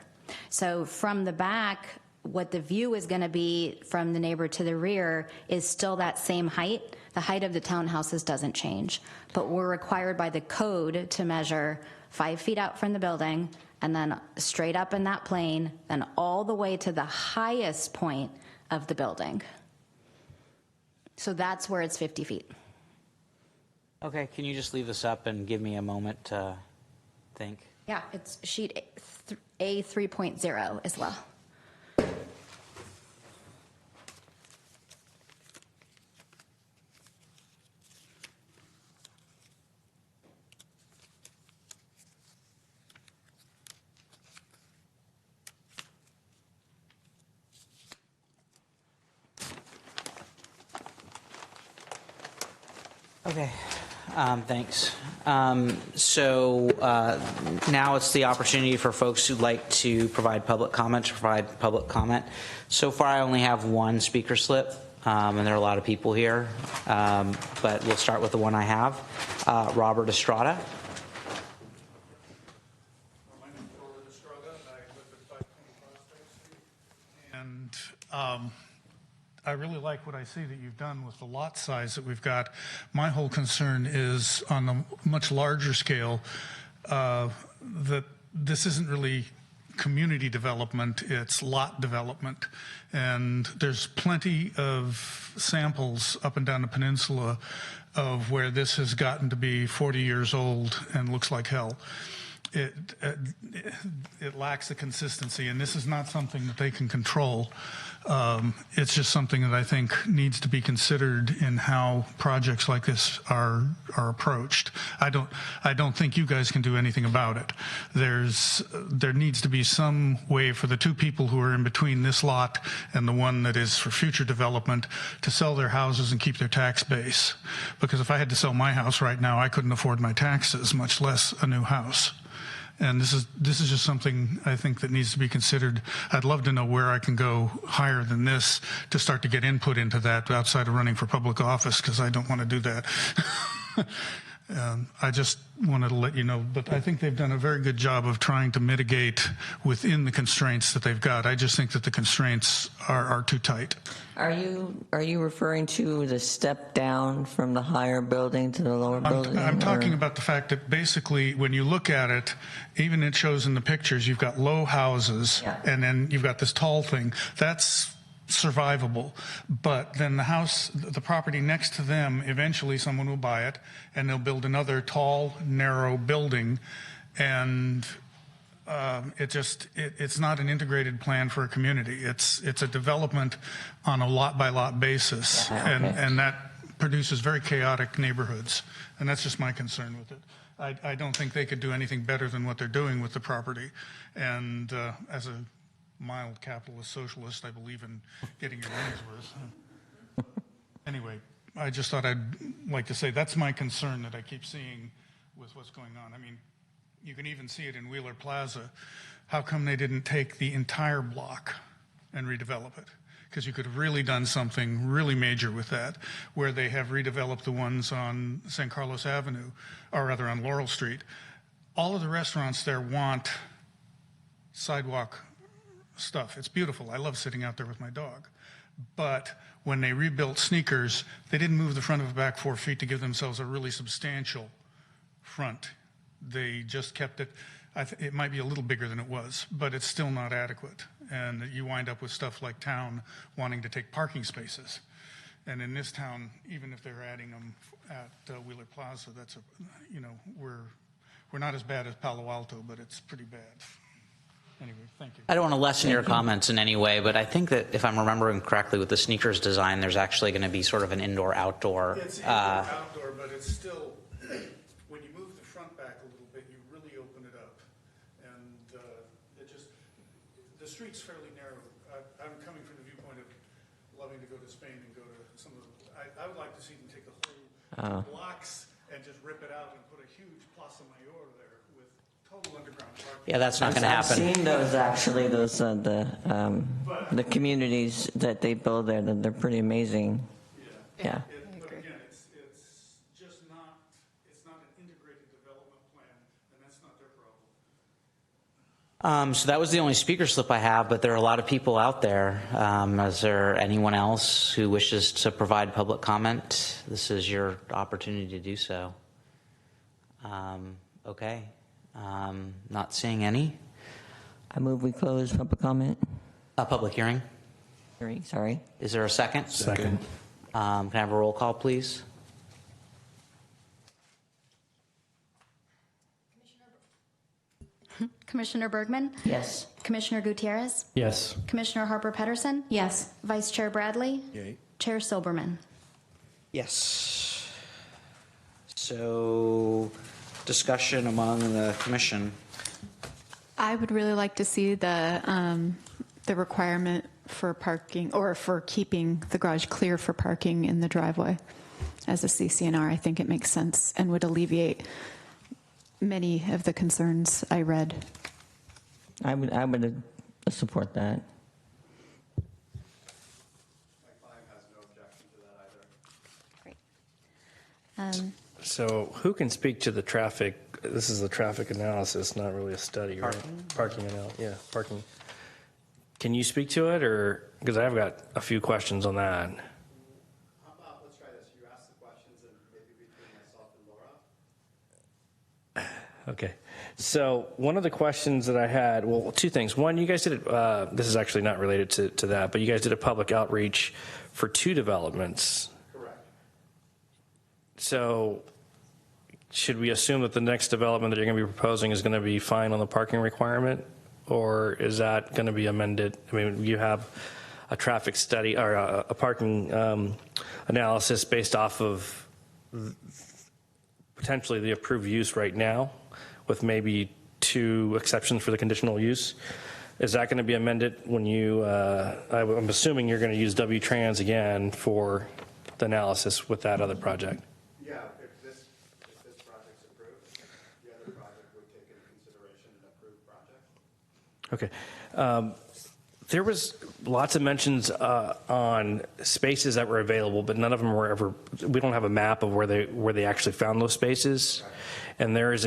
So from the back, what the view is going to be from the neighbor to the rear is still that same height. The height of the townhouses doesn't change, but we're required by the code to measure 5 feet out from the building and then straight up in that plane and all the way to the highest point of the building. So that's where it's 50 feet. Okay, can you just leave this up and give me a moment to think? Yeah, it's sheet A 3.0 as well. Okay, thanks. So now it's the opportunity for folks who'd like to provide public comment to provide public comment. So far, I only have one speaker slip, and there are a lot of people here, but we'll start with the one I have. Robert Estrada. My name is Robert Estrada, and I live at 520 Prospect Street. And I really like what I see that you've done with the lot size that we've got. My whole concern is on a much larger scale that this isn't really community development, it's lot development. And there's plenty of samples up and down the peninsula of where this has gotten to be 40 years old and looks like hell. it lacks the consistency, and this is not something that they can control. It's just something that I think needs to be considered in how projects like this are approached. I don't think you guys can do anything about it. There needs to be some way for the two people who are in between this lot and the one that is for future development to sell their houses and keep their tax base. Because if I had to sell my house right now, I couldn't afford my taxes, much less a new house. And this is just something I think that needs to be considered. I'd love to know where I can go higher than this to start to get input into that outside of running for public office, because I don't want to do that. I just wanted to let you know, but I think they've done a very good job of trying to mitigate within the constraints that they've got. I just think that the constraints are too tight. Are you referring to the step down from the higher building to the lower building? I'm talking about the fact that basically when you look at it, even it shows in the pictures, you've got low houses, and then you've got this tall thing. That's survivable. But then the property next to them, eventually someone will buy it and they'll build another tall, narrow building. And it's not an integrated plan for a community. It's a development on a lot by lot basis. And that produces very chaotic neighborhoods. And that's just my concern with it. I don't think they could do anything better than what they're doing with the property. And as a mild capitalist socialist, I believe in getting your money's worth. Anyway, I just thought I'd like to say that's my concern that I keep seeing with what's going on. I mean, you can even see it in Wheeler Plaza. How come they didn't take the entire block and redevelop it? Because you could have really done something really major with that, where they have redeveloped the ones on San Carlos Avenue, or rather on Laurel Street. All of the restaurants there want sidewalk stuff. It's beautiful. I love sitting out there with my dog. But when they rebuilt Sneakers, they didn't move the front of the back 4 feet to give themselves a really substantial front. They just kept it. It might be a little bigger than it was, but it's still not adequate. And you wind up with stuff like town wanting to take parking spaces. And in this town, even if they're adding them at Wheeler Plaza, we're not as bad as Palo Alto, but it's pretty bad. Anyway, thank you. I don't want to lessen your comments in any way, but I think that if I'm remembering correctly with the Sneakers design, there's actually going to be sort of an indoor-outdoor. It's indoor-outdoor, but it's still, when you move the front back a little bit, you really open it up. And the street's fairly narrow. I'm coming from the viewpoint of loving to go to Spain and go to some of the, I would like to see them take the whole blocks and just rip it out and put a huge Plaza Mayor there with total underground parking. Yeah, that's not going to happen. I've seen those actually, the communities that they build there, they're pretty amazing. Yeah. But again, it's just not, it's not an integrated development plan, and that's not their problem. So that was the only speaker slip I have, but there are a lot of people out there. Is there anyone else who wishes to provide public comment? This is your opportunity to do so. Okay. Not seeing any. I move we close public comment. Public hearing. Sorry. Is there a second? Second. Can I have a roll call, please? Commissioner Bergman? Yes. Commissioner Gutierrez? Yes. Commissioner Harper Pedersen? Yes. Vice Chair Bradley? Yay. Chair Silberman? Yes. So, discussion among the commission. I would really like to see the requirement for parking, or for keeping the garage clear for parking in the driveway as a CCNR. I think it makes sense and would alleviate many of the concerns I read. I would support that. Great. So who can speak to the traffic? This is the traffic analysis, not really a study, right? Parking analysis. Yeah, parking. Can you speak to it, or because I've got a few questions on that? How about, let's try this. You ask the questions and maybe between myself and Laura. Okay. So one of the questions that I had, well, two things. One, you guys did, this is actually not related to that, but you guys did a public outreach for 2 developments. Correct. So should we assume that the next development that you're going to be proposing is going to be fine on the parking requirement, or is that going to be amended? I mean, you have a traffic study or a parking analysis based off of potentially the approved use right now, with maybe 2 exceptions for the conditional use. Is that going to be amended when you, I'm assuming you're going to use W-Trans again for the analysis with that other project? Yeah, if this project's approved, the other project would take into consideration an approved project. Okay. There was lots of mentions on spaces that were available, but none of them were ever, we don't have a map of where they actually found those spaces. And there is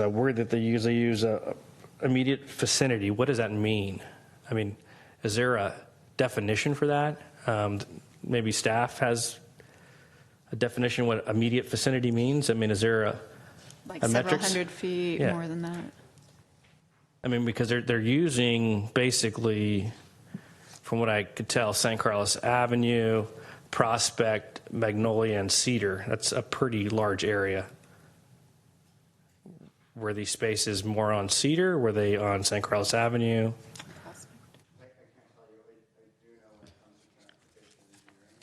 a word that they use, immediate vicinity. What does that mean? I mean, is there a definition for that? Maybe staff has a definition what immediate vicinity means? I mean, is there a Several metrics? hundred feet, Yeah. more than that. I mean, because they're using basically, from what I could tell, San Carlos Avenue, Prospect, Magnolia, and Cedar. That's a pretty large area. Were these spaces more on Cedar? Were they on San Carlos Avenue? I can't tell you. I do know when it comes to transportation engineering,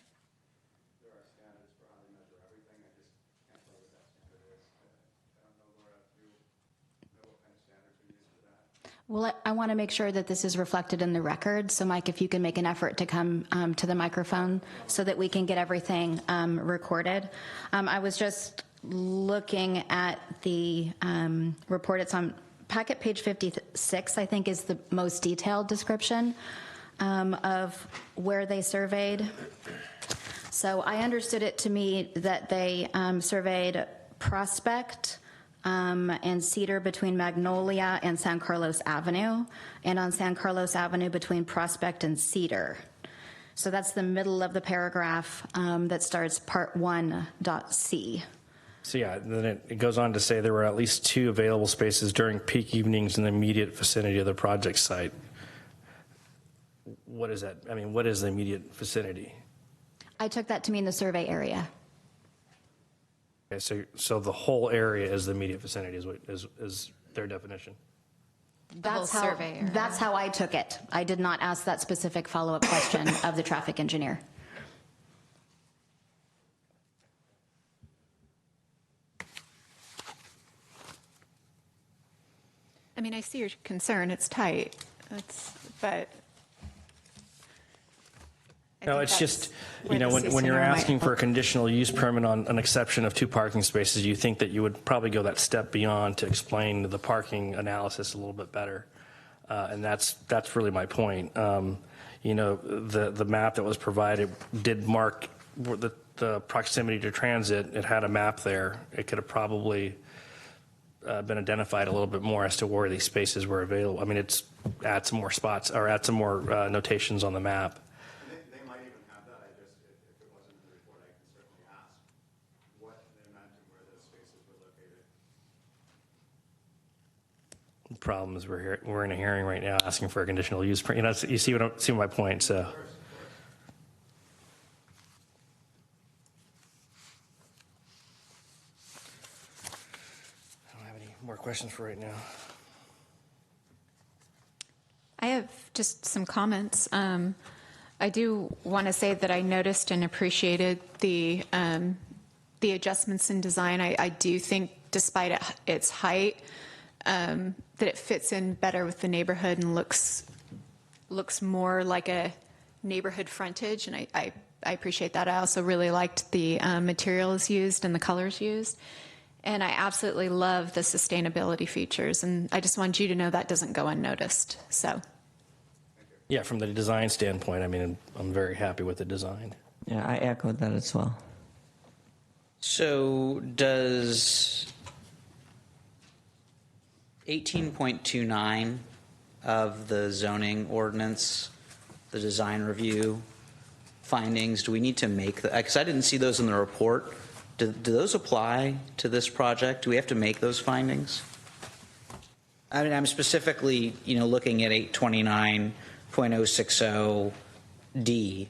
there are standards for how they measure everything. I just can't tell you what that standard is. I don't know, Laura, if you know what kind of standards are used for that. Well, I want to make sure that this is reflected in the record. So, Mike, if you can make an effort to come to the microphone so that we can get everything recorded. I was just looking at the report. It's on packet page 56, I think, is the most detailed description of where they surveyed. So I understood it to me that they surveyed Prospect and Cedar between Magnolia and San Carlos Avenue, and on San Carlos Avenue between Prospect and Cedar. So that's the middle of the paragraph that starts part 1.c. So yeah, then it goes on to say there were at least 2 available spaces during peak evenings in the immediate vicinity of the project site. What is that? I mean, what is the immediate vicinity? I took that to mean the survey area. Okay, so the whole area is the immediate vicinity is their definition. whole survey area. That's how I took it. I did not ask that specific follow-up question of the traffic engineer. I mean, I see your concern. It's tight. But I No, think it's that's just, where the when you're CCNR might asking for a help. conditional use permit on an exception of 2 parking spaces, you think that you would probably go that step beyond to explain the parking analysis a little bit better. And that's really my point. The map that was provided did mark the proximity to transit. It had a map there. It could have probably been identified a little bit more as to where these spaces were available. I mean, add some more spots or add some more notations on the map. They might even have that. If it wasn't in the report, I can certainly ask what they meant and where those spaces were located. The problem is we're in a hearing right now asking for a conditional use. You see my point. So. I don't have any more questions for right now. I have just some comments. I do want to say that I noticed and appreciated the adjustments in design. I do think, despite its height, that it fits in better with the neighborhood and looks more like a neighborhood frontage, and I appreciate that. I also really liked the materials used and the colors used, and I absolutely love the sustainability features, and I just want you to know that doesn't go unnoticed. So. Yeah, from the design standpoint, I mean, I'm very happy with the design. Yeah, I echoed that as well. So does 18.29 of the zoning ordinance, the design review findings, do we need to make that? Because I didn't see those in the report. Do those apply to this project? Do we have to make those findings? I mean, I'm specifically, looking at 829.060D,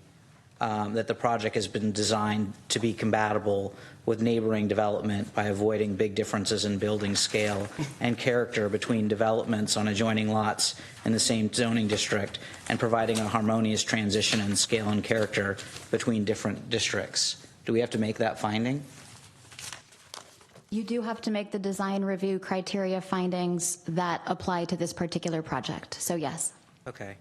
that the project has been designed to be compatible with neighboring development by avoiding big differences in building scale and character between developments on adjoining lots in the same zoning district, and providing a harmonious transition in scale and character between different districts. Do we have to make that finding? You do have to make the design review criteria findings that apply to this particular project, so yes. Okay.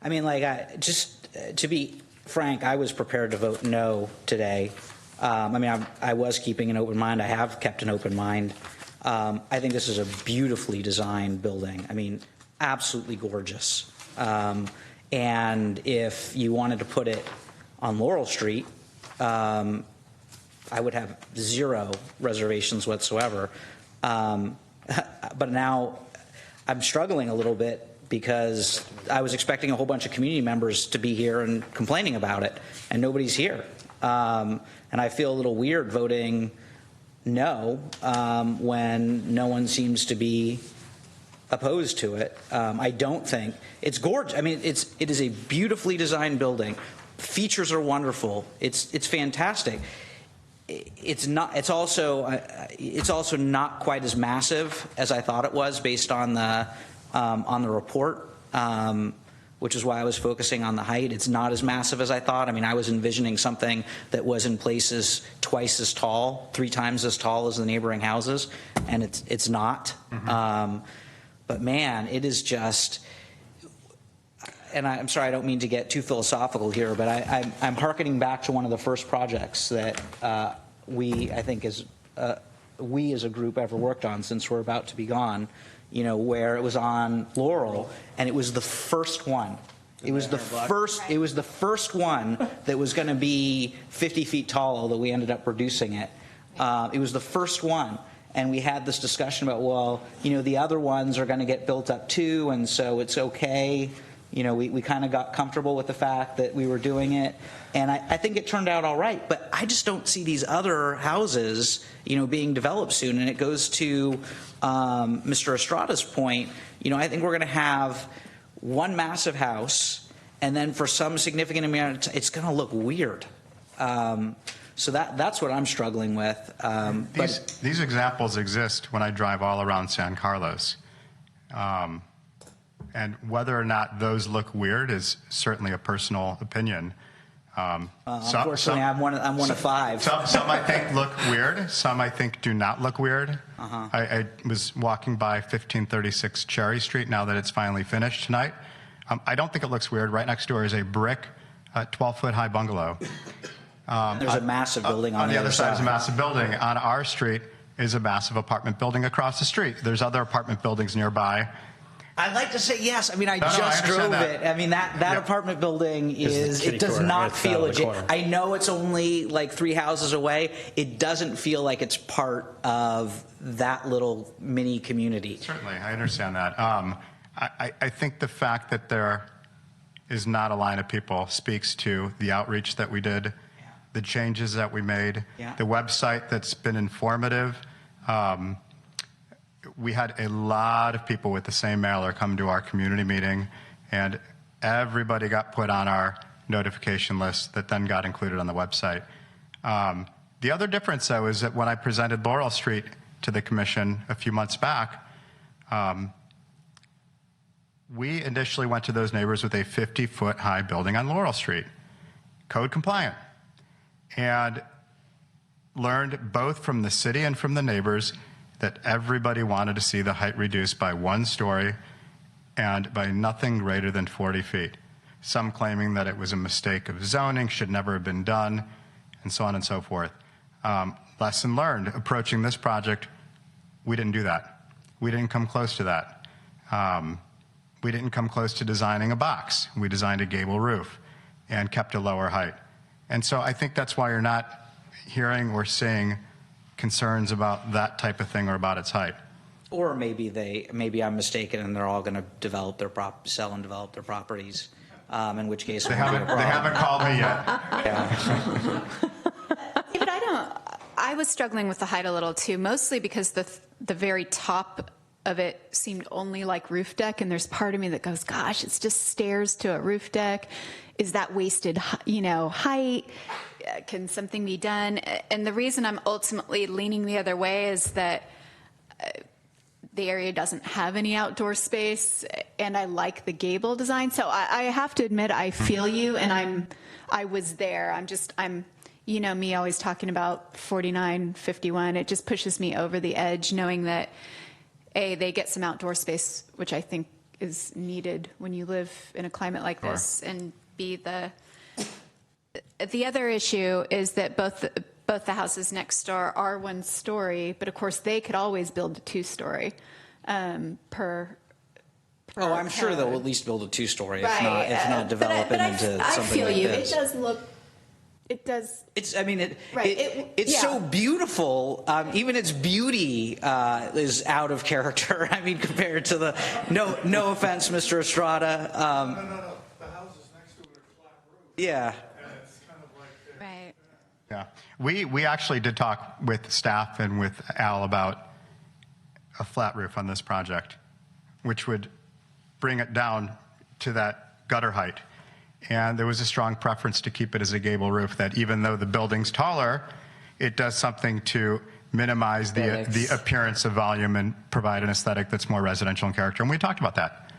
I mean, like, just to be frank, I was prepared to vote no today. I mean, I was keeping an open mind. I have kept an open mind. I think this is a beautifully designed building. I mean, absolutely gorgeous. And if you wanted to put it on Laurel Street, I would have zero reservations whatsoever. But now I'm struggling a little bit because I was expecting a whole bunch of community members to be here and complaining about it, and nobody's here. And I feel a little weird voting no when no one seems to be opposed to it. I don't think it's gorgeous. I mean, it is a beautifully designed building. Features are wonderful. It's fantastic. It's not. It's also not quite as massive as I thought it was based on the report, which is why I was focusing on the height. It's not as massive as I thought. I mean, I was envisioning something that was in places twice as tall, 3 times as tall as the neighboring houses, and it's not. Mm-hmm. But man, it is just. And I'm sorry, I don't mean to get too philosophical here, but I'm hearkening back to one of the first projects that we as a group ever worked on since we're about to be gone, you know, where it was on Laurel, and it was the first one. It was the first one that was going to be 50 feet tall, although we ended up reducing it. It was the first one. And we had this discussion about, well, you know, the other ones are going to get built up too, and so it's okay. You know, we kind of got comfortable with the fact that we were doing it, and I think it turned out all right. But I just don't see these other houses, you know, being developed soon. And it goes to Mr. Estrada's point. You know, I think we're going to have one massive house, and then for some significant amount, it's going to look weird. So that's what I'm struggling with. These examples exist when I drive all around San Carlos. And whether or not those look weird is certainly a personal opinion. Unfortunately, I'm one of 5. Some I think look weird. Some I think do not look weird. Uh-huh. I was walking by 1536 Cherry Street now that it's finally finished tonight. I don't think it looks weird. Right next door is a brick 12-foot high bungalow. There's a massive building on the other side. Is a massive building. On our street is a massive apartment building across the street. There's other apartment buildings nearby. I'd like to say yes. I mean, I just drove it. I mean, that apartment building it does not feel legit. I know it's only like 3 houses away. It doesn't feel like it's part of that little mini community. Certainly, I understand that. I think the fact that there is not a line of people speaks to the outreach that we did, the changes that we made, the website that's been informative. We had a lot of people with the same mailer come to our community meeting, and everybody got put on our notification list that then got included on the website. The other difference, though, is that when I presented Laurel Street to the commission a few months back, we initially went to those neighbors with a 50-foot high building on Laurel Street, code compliant, and learned both from the city and from the neighbors that everybody wanted to see the height reduced by 1 story and by nothing greater than 40 feet. Some claiming that it was a mistake of zoning, should never have been done, and so on and so forth. Lesson learned, approaching this project, we didn't do that. We didn't come close to that. We didn't come close to designing a box. We designed a gable roof and kept a lower height. And so I think that's why you're not hearing or seeing concerns about that type of thing or about its height. Or maybe I'm mistaken and they're all going to sell and develop their properties. In which case they haven't called me yet. Yeah. David, I was struggling with the height a little too, mostly because the very top of it seemed only like roof deck, and there's part of me that goes, gosh, it's just stairs to a roof deck. Is that wasted, height? Can something be done? And the reason I'm ultimately leaning the other way is that the area doesn't have any outdoor space, and I like the gable design. So I have to admit, I feel you, and I was there. I'm me always talking about 49, 51. It just pushes me over the edge, knowing that A, they get some outdoor space, which I think is needed when you live in a climate like this, and B, the other issue is that both the houses next door are 1 story, but of course they could always build a 2-story per. Oh, I'm sure they'll at least build a 2-story, if not develop it into something I feel like you. this. It does look. It does. It's. I mean, Right. it's so beautiful. Even its beauty is out of character. I mean, compared to the. No offense, Mr. Estrada. No. The houses next to it are flat roof. Yeah. And it's kind of like. Right. Yeah, we actually did talk with staff and with Al about a flat roof on this project, which would bring it down to that gutter height. And there was a strong preference to keep it as a gable roof, that even though the building's taller, it does something to minimize the appearance of volume and provide an aesthetic that's more residential in character. And we talked about that.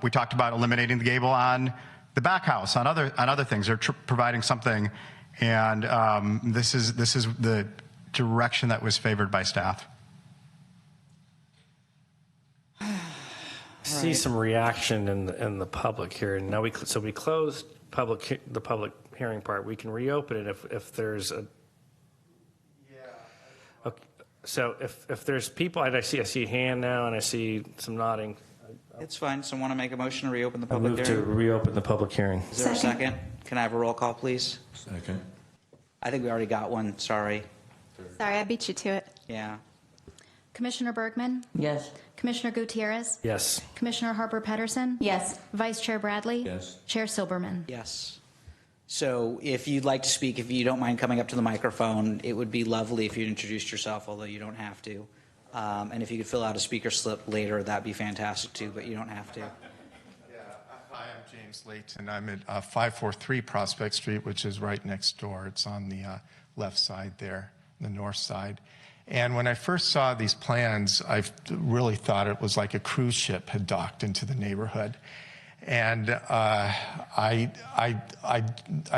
We talked about eliminating the gable on the back house, on other things. They're providing something, and this is the direction that was favored by staff. I see some reaction in the public here, and now we closed the public hearing part. We can reopen it if there's a. Yeah. Okay, so if there's people, I see a hand now, and I see some nodding. It's fine. Someone want to make a motion to reopen the I public move to hearing? reopen the public hearing. Is there a second? Can I have a roll call, please? Second. I think we already got one. Sorry. Sorry, I beat you to it. Yeah. Commissioner Bergman, Yes. Commissioner Gutierrez, Yes. Commissioner Harper Pedersen, Yes. Vice Chair Bradley, Yes. Chair Silberman. Yes. So if you'd like to speak, if you don't mind coming up to the microphone, it would be lovely if you introduced yourself, although you don't have to. And if you could fill out a speaker slip later, that'd be fantastic too, but you don't have to. Yeah, hi, I'm James Layton. I'm at 543 Prospect Street, which is right next door. It's on the left side there, the north side. And when I first saw these plans, I really thought it was like a cruise ship had docked into the neighborhood. And I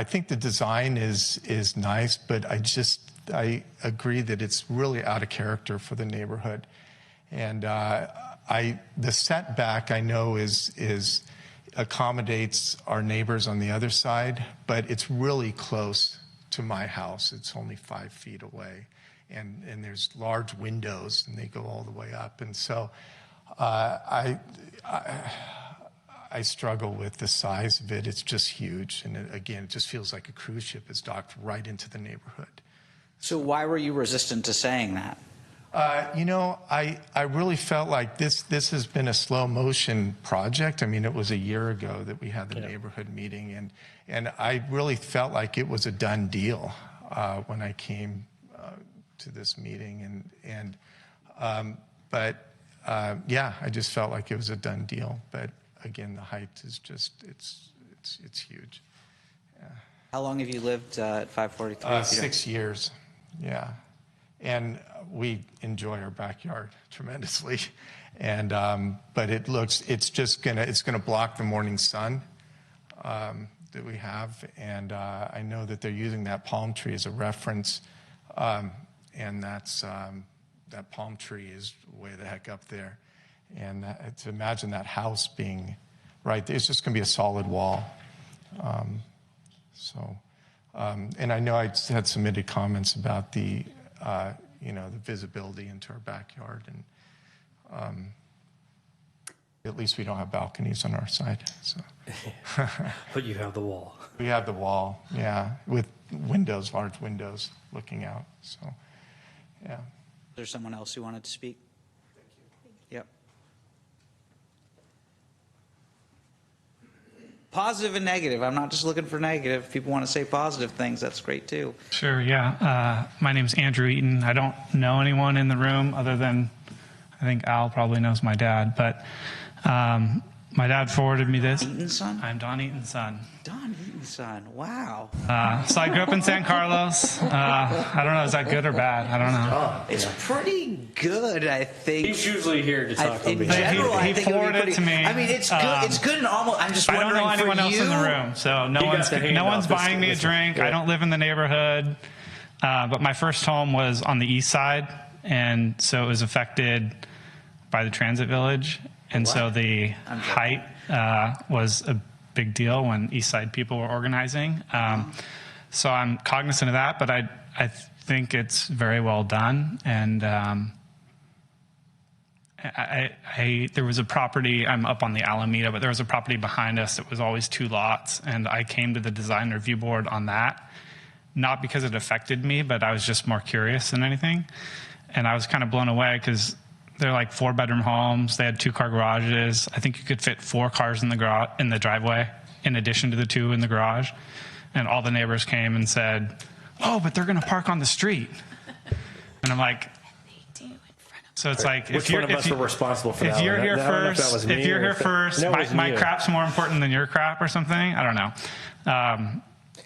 think the design is nice, but I agree that it's really out of character for the neighborhood. And the setback I know is accommodates our neighbors on the other side, but it's really close to my house. It's only 5 feet away. And there's large windows, and they go all the way up. And so I struggle with the size of it. It's just huge. And again, it just feels like a cruise ship is docked right into the neighborhood. So why were you resistant to saying that? I really felt like this has been a slow motion project. I mean, it was a year ago that we had the neighborhood meeting, and I really felt like it was a done deal when I came to this meeting, I just felt like it was a done deal. But again, the height is just it's huge. Yeah. How long have you lived at 543? 6 years. Yeah. And we enjoy our backyard tremendously, and but it's gonna block the morning sun that we have, and I know that they're using that palm tree as a reference, and that palm tree is way the heck up there, and to imagine that house being right there, it's just gonna be a solid wall, and I know I had submitted comments about the visibility into our backyard, and at least we don't have balconies on our side. So. But you have the wall. We have the wall, yeah, with windows, large windows looking out. So, yeah. Is there someone else who wanted to speak? Thank you. Yep. Positive and negative. I'm not just looking for negative. If people want to say positive things, that's great too. Sure, yeah. My name's Andrew Eaton. I don't know anyone in the room other than I think Al probably knows my dad, but my dad forwarded me this. Eaton's son? I'm Don Eaton's son. Don Eaton's son. Wow. So I grew up in San Carlos. I don't know, is that good or bad? I don't know. It's pretty good, I think. He's usually here to talk on In behalf. general, He I think it would be forwarded pretty, it to me. I mean, it's good. It's good and almost. I'm just I don't wondering know anyone for else you. in the room, so no He got one's the hand off buying me a this drink. one. I don't live in the neighborhood, but my first home was on the east side, and so it was affected by the transit village, and so the height was a big deal when East Side people were organizing. So I'm cognizant of that, but I think it's very well done, and there was a property, I'm up on the Alameda, but there was a property behind us that was always 2 lots, and I came to the design review board on that, not because it affected me, but I was just more curious than anything. And I was kind of blown away because they're like 4-bedroom homes. They had 2-car garages. I think you could fit 4 cars in the driveway in addition to the 2 in the garage. And all the neighbors came and said, "Oh, but they're going to park on the street." And I'm like, so it's like, Which one of us were responsible for that? If you're here I don't know if that was first, me if you're or here if that- first, No, it was my you. crap's more important than your crap or something. I don't know.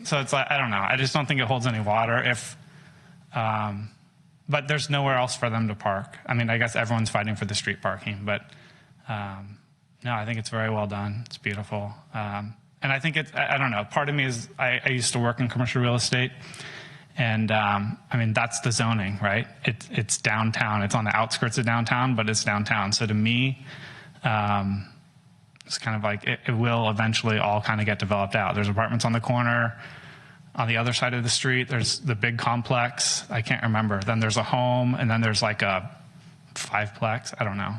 So it's like, I don't know. I just don't think it holds any water. But there's nowhere else for them to park. I mean, I guess everyone's fighting for the street parking, but no, I think it's very well done. It's beautiful. And I think I don't know. Part of me is, I used to work in commercial real estate. And I mean, that's the zoning, right? It's downtown. It's on the outskirts of downtown, but it's downtown. So to me, it's kind of like it will eventually all kind of get developed out. There's apartments on the corner. On the other side of the street, there's the big complex. I can't remember. Then there's a home, and then there's like a 5-plex. I don't know.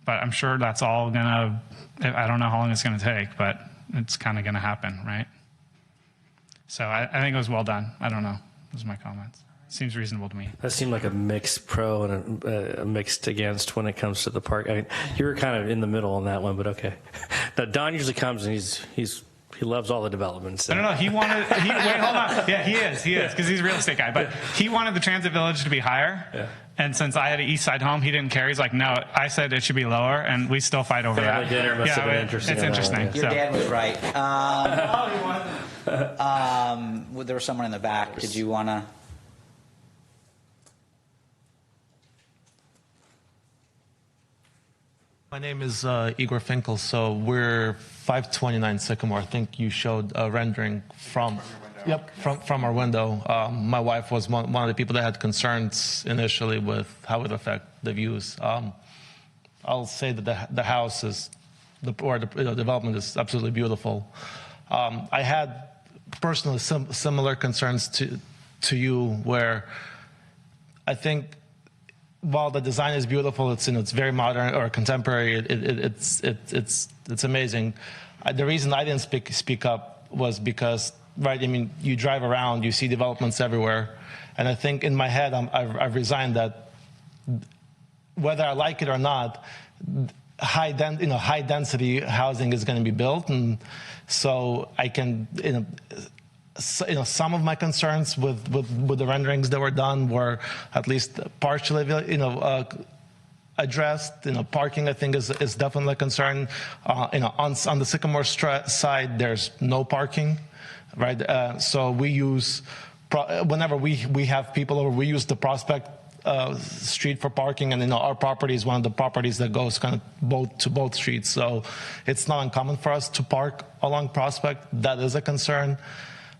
But I'm sure that's all gonna, I don't know how long it's gonna take, but it's kind of gonna happen, right? So I think it was well done. I don't know. Those are my comments. Seems reasonable to me. That seemed like a mixed pro and a mixed against when it comes to the park. I mean, you were kind of in the middle on that one, but okay. Now Don usually comes and he loves all the developments. I don't know. Wait, hold on. Yeah, he is, because he's a real estate guy. But he wanted the transit village to be higher. Yeah. And since I had an east side home, he didn't care. He's like, no, I said it should be lower, and we still fight over Family that. dinner must have been interesting. It's interesting. Your dad was right. There was someone in the back. Did you want to? My name is Igor Finkel. So we're 529 Sycamore. I think you showed a rendering from our window. My wife was one of the people that had concerns initially with how it would affect the views. I'll say that the house is, the development is absolutely beautiful. I had personally similar concerns to you, where I think, while the design is beautiful, it's very modern or contemporary. It's amazing. The reason I didn't speak up was because, right? I mean, you drive around, you see developments everywhere, and I think in my head I've resigned that whether I like it or not, high density housing is going to be built, and so I can some of my concerns with the renderings that were done were at least partially, addressed. Parking, I think, is definitely a concern. On the Sycamore side, there's no parking, right? So we use, whenever we have people over, we use the Prospect street for parking, and our property is one of the properties that goes kind of to both streets. So it's not uncommon for us to park along Prospect. That is a concern.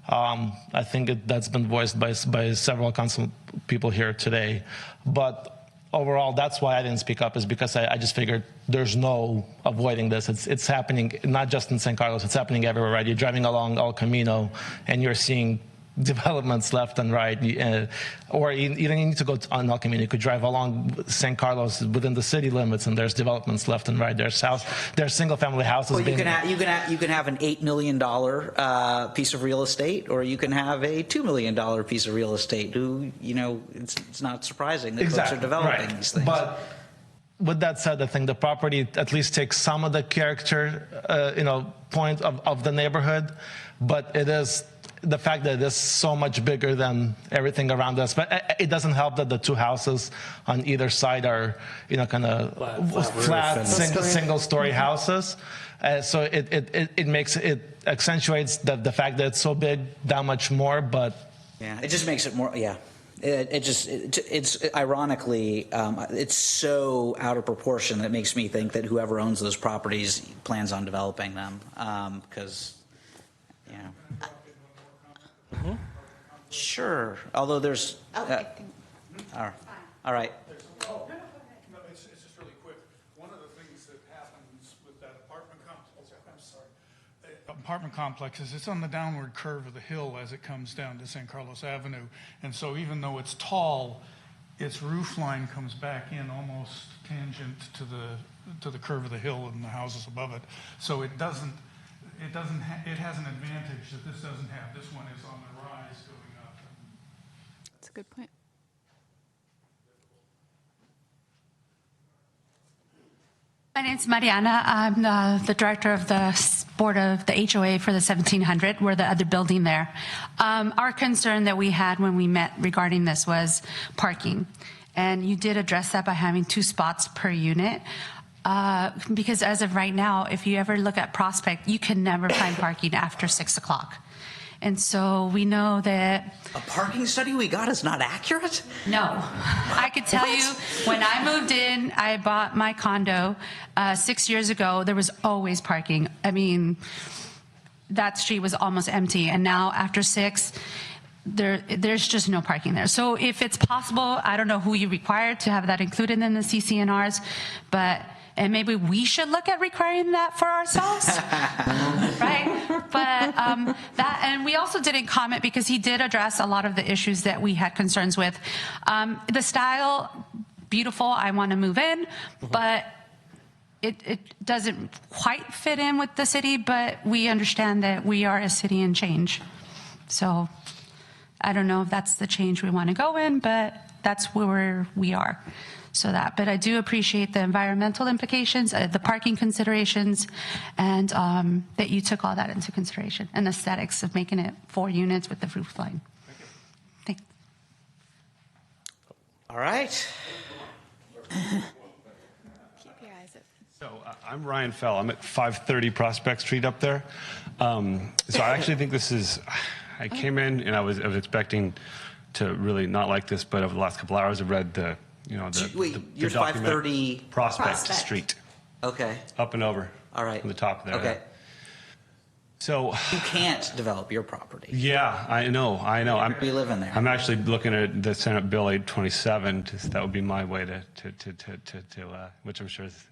I think that's been voiced by several council people here today. But overall, that's why I didn't speak up, is because I just figured there's no avoiding this. It's happening not just in San Carlos, it's happening everywhere, right? You're driving along El Camino and you're seeing developments left and right, or you don't need to go on El Camino. You could drive along San Carlos within the city limits, and there's developments left and right. There's single-family houses. Well, you can have an $8 million piece of real estate, or you can have a $2 million piece of real estate. It's not surprising that folks are developing these things. But with that said, I think the property at least takes some of the character, point of the neighborhood, but it is the fact that it is so much bigger than everything around us. But it doesn't help that the two houses on either side are, kind of flat single-story houses. So it makes it accentuates the fact that it's so big that much more. But yeah, it just makes it more. Yeah. It's ironically, it's so out of proportion that it makes me think that whoever owns those properties plans on developing them. Because, sure. Although there's. All right. No, it's just really quick. One of the things that happens with that apartment complex is it's on the downward curve of the hill as it comes down to San Carlos Avenue. And so even though it's tall, its roof line comes back in almost tangent to the curve of the hill and the houses above it. So it has an advantage that this doesn't have. This one is on the rise going up. That's a good point. My name's Mariana. I'm the director of the board of the HOA for the 1700. We're the other building there. Our concern that we had when we met regarding this was parking. And you did address that by having 2 spots per unit. Because as of right now, if you ever look at Prospect, you can never find parking after 6 o'clock. And so we know that a parking study we got is not accurate? No. I could tell you, when I moved in, I bought my condo 6 years ago, there was always parking. I mean, that street was almost empty. And now after 6, there's just no parking there. So if it's possible, I don't know who you require to have that included in the CCNRs, and maybe we should look at requiring that for ourselves, right? But and we also didn't comment because he did address a lot of the issues that we had concerns with. The style, beautiful, I want to move in, but it doesn't quite fit in with the city, but we understand that we are a city in change. So I don't know if that's the change we want to go in, but that's where we are. But I do appreciate the environmental implications, the parking considerations, and that you took all that into consideration, and aesthetics of making it 4 units with the roof line. Thanks. All right. Keep your eyes open. So I'm Ryan Fell. I'm at 530 Prospect Street up there. So I actually think this is. I came in and I was expecting to really not like this, but over the last couple hours, I've read the. You're 530 Prospect Street. Okay. Up and over. All right. From the top there. Okay. So you can't develop your property. Yeah, I know. You live in there. I'm actually looking at the Senate Bill 827. That would be my way to which I'm sure is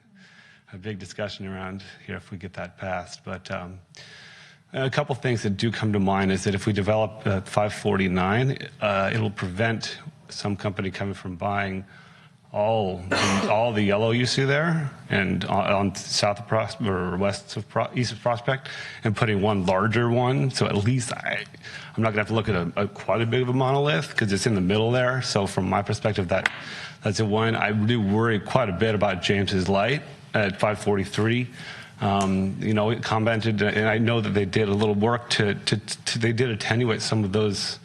a big discussion around here if we get that passed. But a couple things that do come to mind is that if we develop 549, it'll prevent some company coming from buying all the yellow you see there and on south of Prospect or east of Prospect and putting one larger one. So at least I'm not gonna have to look at quite a big of a monolith because it's in the middle there. So from my perspective, that's a one. I do worry quite a bit about James's Light at 543. It commented, and I know that they did a little work they did attenuate some of those.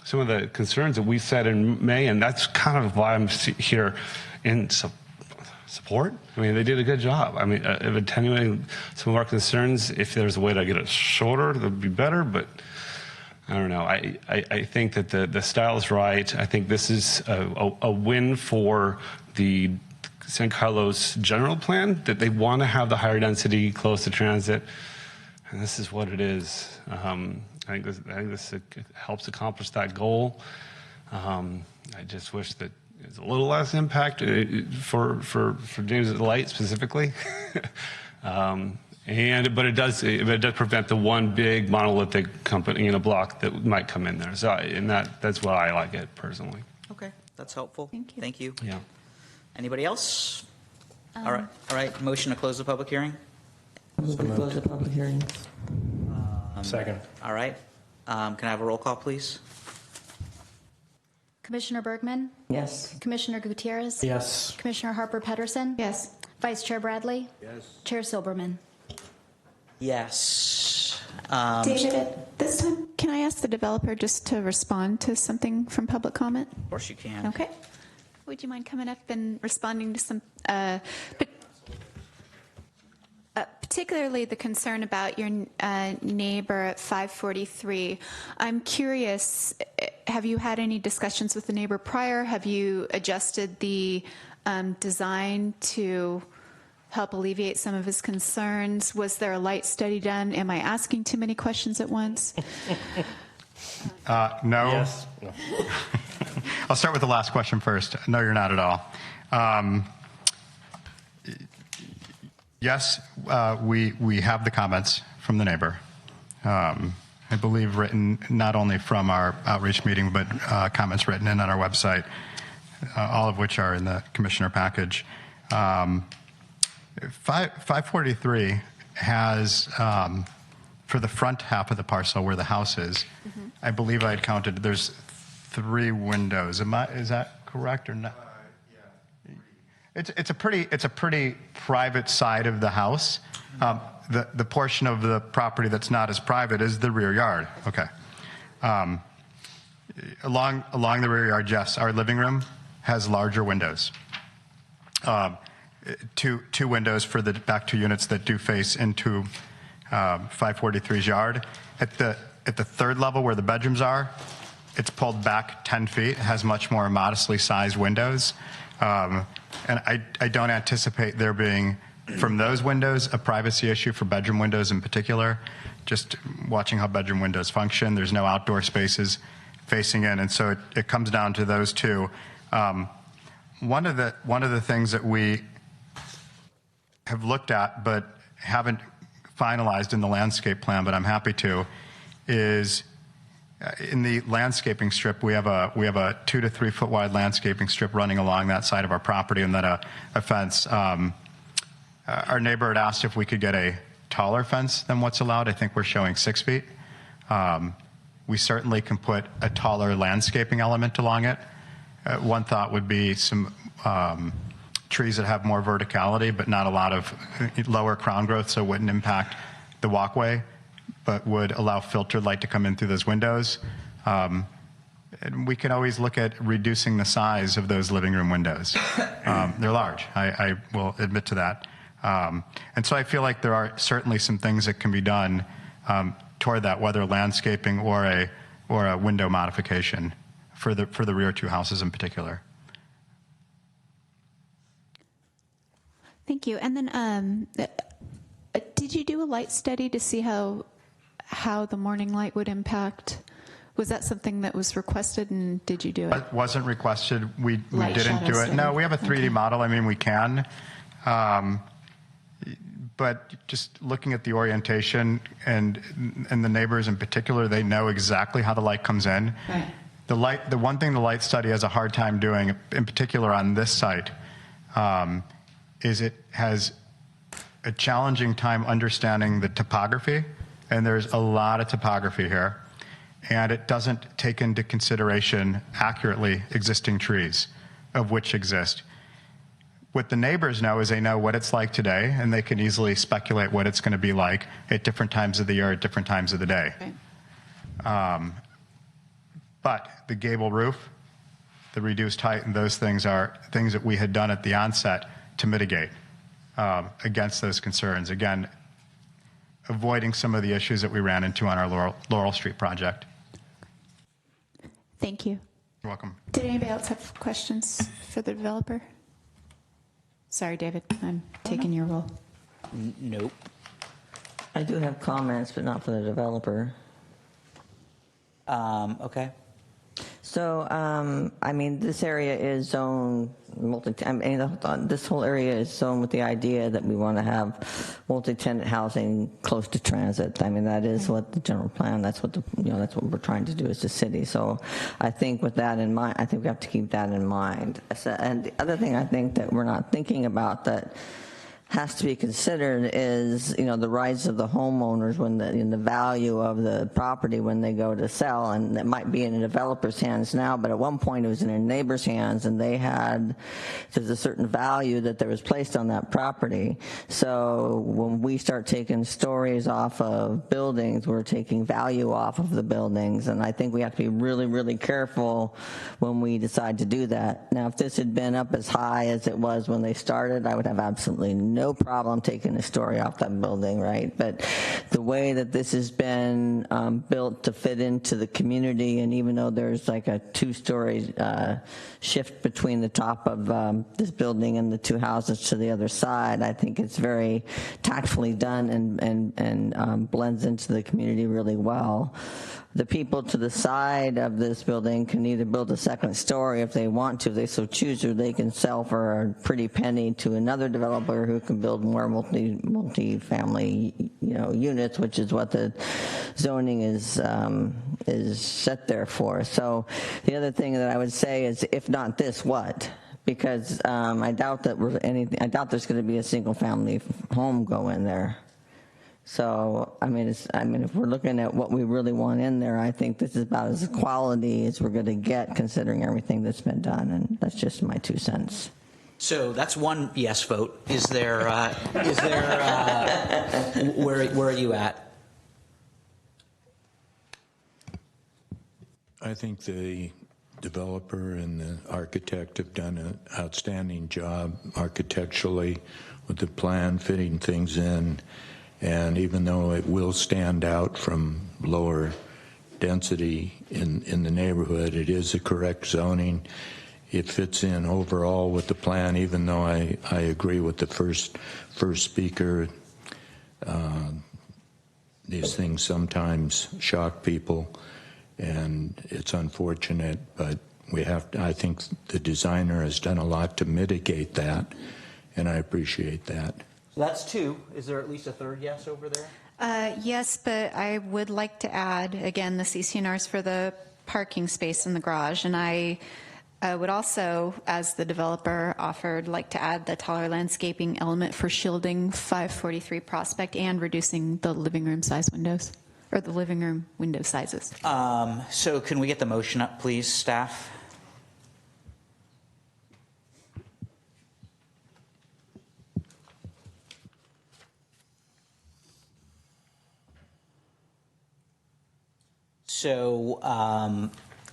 Some of the concerns that we said in May, and that's kind of why I'm here in support. I mean, they did a good job. I mean, of attenuating some of our concerns. If there's a way to get it shorter, that would be better, but I don't know. I think that the style is right. I think this is a win for the San Carlos general plan, that they want to have the higher density close to transit, and this is what it is. I think this helps accomplish that goal. I just wish that it's a little less impact for James Light specifically, but it does prevent the one big monolithic company in a block that might come in there. So that's why I like it personally. Okay, that's helpful. Thank you. Yeah. Anybody else? All right. Motion to close the public hearing. Close the public hearing. Second. All right. Can I have a roll call, please? Commissioner Bergman? Yes. Commissioner Gutierrez? Yes. Commissioner Harper Pedersen? Yes. Vice Chair Bradley? Yes. Chair Silberman? Yes. David, at this time, can I ask the developer just to respond to something from public comment? Of course you can. Okay. Would you mind coming up and responding to some, particularly the concern about your neighbor at 543? I'm curious, have you had any discussions with the neighbor prior? Have you adjusted the design to help alleviate some of his concerns? Was there a light study done? Am I asking too many questions at once? No. Yes. I'll start with the last question first. No, you're not at all. Yes, we have the comments from the neighbor. I believe written not only from our outreach meeting, but comments written in on our website, all of which are in the commissioner package. 543 has, for the front half of the parcel where the house is, I believe I had counted, there's 3 windows. Is that correct or not? It's a pretty private side of the house. The portion of the property that's not as private is the rear yard. Okay. Along the rear yard, yes, our living room has larger windows. Two windows for the back 2 units that do face into 543's yard. At the 3rd level where the bedrooms are, it's pulled back 10 feet, has much more modestly sized windows. And I don't anticipate there being, from those windows, a privacy issue for bedroom windows in particular. Just watching how bedroom windows function, there's no outdoor spaces facing in, and so it comes down to those 2. One of the things that we have looked at but haven't finalized in the landscape plan, but I'm happy to, is in the landscaping strip, we have a 2 to 3 foot wide landscaping strip running along that side of our property, and then a fence. Our neighbor had asked if we could get a taller fence than what's allowed. I think we're showing 6 feet. We certainly can put a taller landscaping element along it. One thought would be some trees that have more verticality, but not a lot of lower crown growth, so it wouldn't impact the walkway, but would allow filtered light to come in through those windows. And we can always look at reducing the size of those living room windows. They're large, I will admit to that. And so I feel like there are certainly some things that can be done toward that, whether landscaping or a window modification for the rear 2 houses in particular. Thank you. And then did you do a light study to see how the morning light would impact? Was that something that was requested, and did you do it? It wasn't requested. We Light didn't do it. shadow No, we have a 3D Okay. model. I mean, we can. But just looking at the orientation and the neighbors in particular, they know exactly how the light comes in. Right. The one thing the light study has a hard time doing, in particular on this site, is it has a challenging time understanding the topography, and there's a lot of topography here, and it doesn't take into consideration accurately existing trees, of which exist. What the neighbors know is they know what it's like today, and they can easily speculate what it's going to be like at different times of the year, at different times of the day. Right. But the gable roof, the reduced height, and those things are things that we had done at the onset to mitigate against those concerns. Again, avoiding some of the issues that we ran into on our Laurel Street project. Thank you. You're welcome. Did anybody else have questions for the developer? Sorry, David, I'm taking your role. Nope. I do have comments, but not for the developer. Okay. So, I mean, this area is zoned this whole area is zoned with the idea that we want to have multi-tenant housing close to transit. I mean, that is what the general plan, that's what that's what we're trying to do as a city. So I think with that in mind, I think we have to keep that in mind. And the other thing I think that we're not thinking about that has to be considered is, the rights of the homeowners in the value of the property when they go to sell, and it might be in a developer's hands now, but at one point it was in a neighbor's hands, and there's a certain value that there was placed on that property. So when we start taking stories off of buildings, we're taking value off of the buildings, and I think we have to be really, really careful when we decide to do that. Now, if this had been up as high as it was when they started, I would have absolutely no problem taking a story off that building, right? But the way that this has been built to fit into the community, and even though there's like a 2-story shift between the top of this building and the 2 houses to the other side, I think it's very tactfully done and blends into the community really well. The people to the side of this building can either build a second story if they want to, if they so choose, or they can sell for a pretty penny to another developer who can build more multi-family, units, which is what the zoning is set there for. So the other thing that I would say is, if not this, what? Because I doubt there's going to be a single-family home go in there. So, if we're looking at what we really want in there, I think this is about as quality as we're going to get, considering everything that's been done, and that's just my 2 cents. So that's one yes vote. Where are you at? I think the developer and the architect have done an outstanding job architecturally with the plan, fitting things in. And even though it will stand out from lower density in the neighborhood, it is the correct zoning. It fits in overall with the plan, even though I agree with the first speaker. These things sometimes shock people, and it's unfortunate, but I think the designer has done a lot to mitigate that, and I appreciate that. That's 2. Is there at least a third yes over there? Yes, but I would like to add, again, the CC&Rs for the parking space in the garage. And I would also, as the developer offered, like to add the taller landscaping element for shielding 543 Prospect and reducing the living room size windows, or the living room window sizes. So can we get the motion up, please, staff? So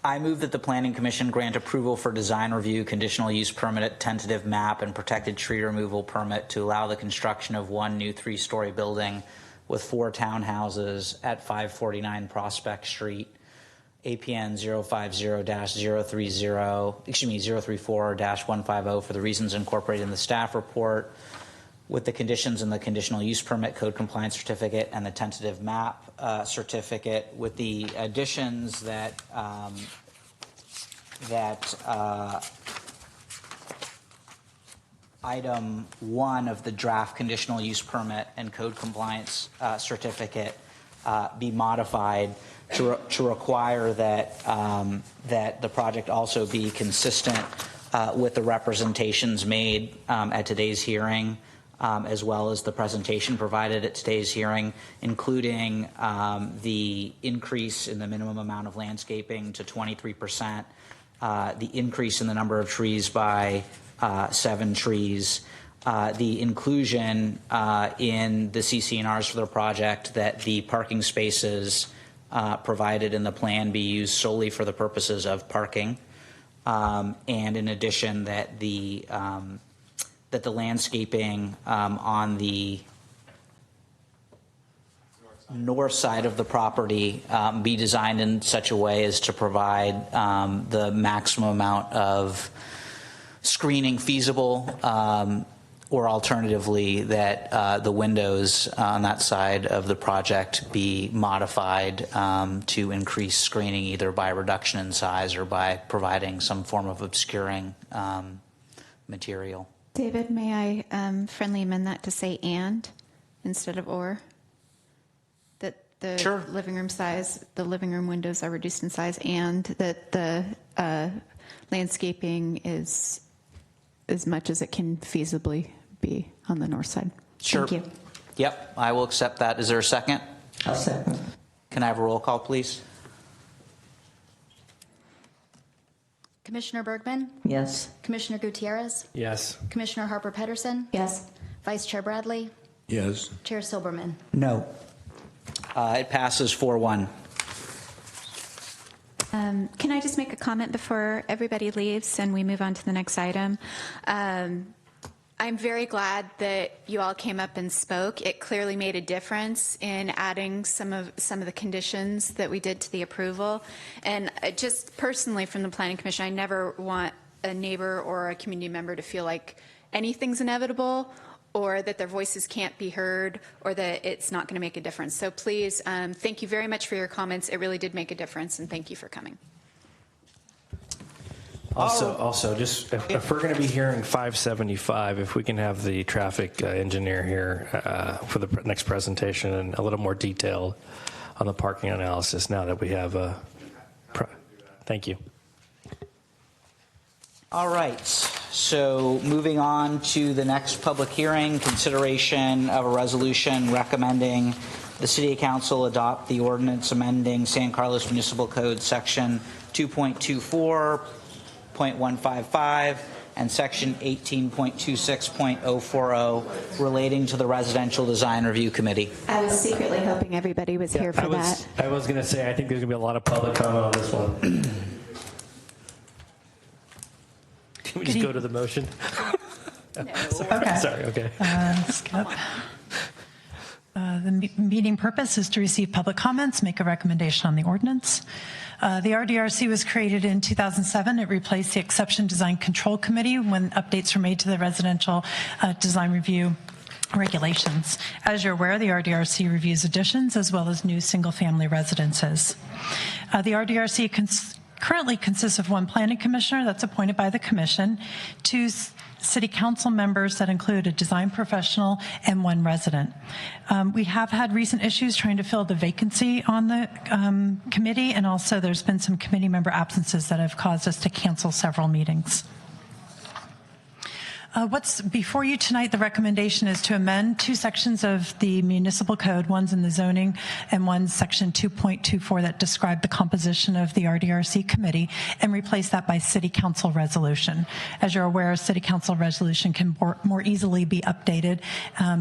I move that the Planning Commission grant approval for design review, conditional use permit, tentative map, and protected tree removal permit to allow the construction of 1 new 3-story building with 4 townhouses at 549 Prospect Street, APN 034-150 for the reasons incorporated in the staff report, with the conditions in the conditional use permit, code compliance certificate, and the tentative map certificate, with the additions that item 1 of the draft conditional use permit and code compliance certificate be modified to require that that the project also be consistent with the representations made at today's hearing, as well as the presentation provided at today's hearing, including the increase in the minimum amount of landscaping to 23%, the increase in the number of trees by 7 trees, the inclusion in the CC&Rs for the project that the parking spaces provided in the plan be used solely for the purposes of parking, and in addition that the landscaping on the north side of the property be designed in such a way as to provide the maximum amount of screening feasible, or alternatively that the windows on that side of the project be modified to increase screening, either by reduction in size or by providing some form of obscuring material. David, may I friendly amend that to say "and" instead of "or"? That the Sure. living room size, the living room windows are reduced in size, and that the landscaping is as much as it can feasibly be on the north side. Sure. Thank you. Yep, I will accept that. Is there a second? I'll second. Can I have a roll call, please? Commissioner Bergman, Yes. Commissioner Gutierrez, Yes. Commissioner Harper Pedersen, Yes. Vice Chair Bradley, Yes. Chair Silberman. No. It passes 4-1. Can I just make a comment before everybody leaves and we move on to the next item? I'm very glad that you all came up and spoke. It clearly made a difference in adding some of the conditions that we did to the approval. And just personally from the Planning Commission, I never want a neighbor or a community member to feel like anything's inevitable or that their voices can't be heard or that it's not going to make a difference. So please, thank you very much for your comments. It really did make a difference, and thank you for coming. Also, just if we're going to be hearing 575, if we can have the traffic engineer here for the next presentation and a little more detail on the parking analysis now that we have a. Thank you. All right, so moving on to the next public hearing, consideration of a resolution recommending the City Council adopt the ordinance amending San Carlos Municipal Code Section 2.24.155 and Section 18.26.040 relating to the Residential Design Review Committee. I was secretly hoping everybody was here for that. I was going to say, I think there's going to be a lot of public comment on this one. Can we just go to the motion? Okay. Sorry, okay. Skip. The meeting purpose is to receive public comments, make a recommendation on the ordinance. The RDRC was created in 2007. It replaced the Exception Design Control Committee when updates were made to the Residential Design Review regulations. As you're aware, the RDRC reviews additions as well as new single-family residences. The RDRC currently consists of one planning commissioner that's appointed by the commission, two city council members that include a design professional and one resident. We have had recent issues trying to fill the vacancy on the committee, and also there's been some committee member absences that have caused us to cancel several meetings. What's before you tonight, the recommendation is to amend two sections of the municipal code, one's in the zoning and one's section 2.24 that describe the composition of the RDRC committee, and replace that by city council resolution. As you're aware, a city council resolution can more easily be updated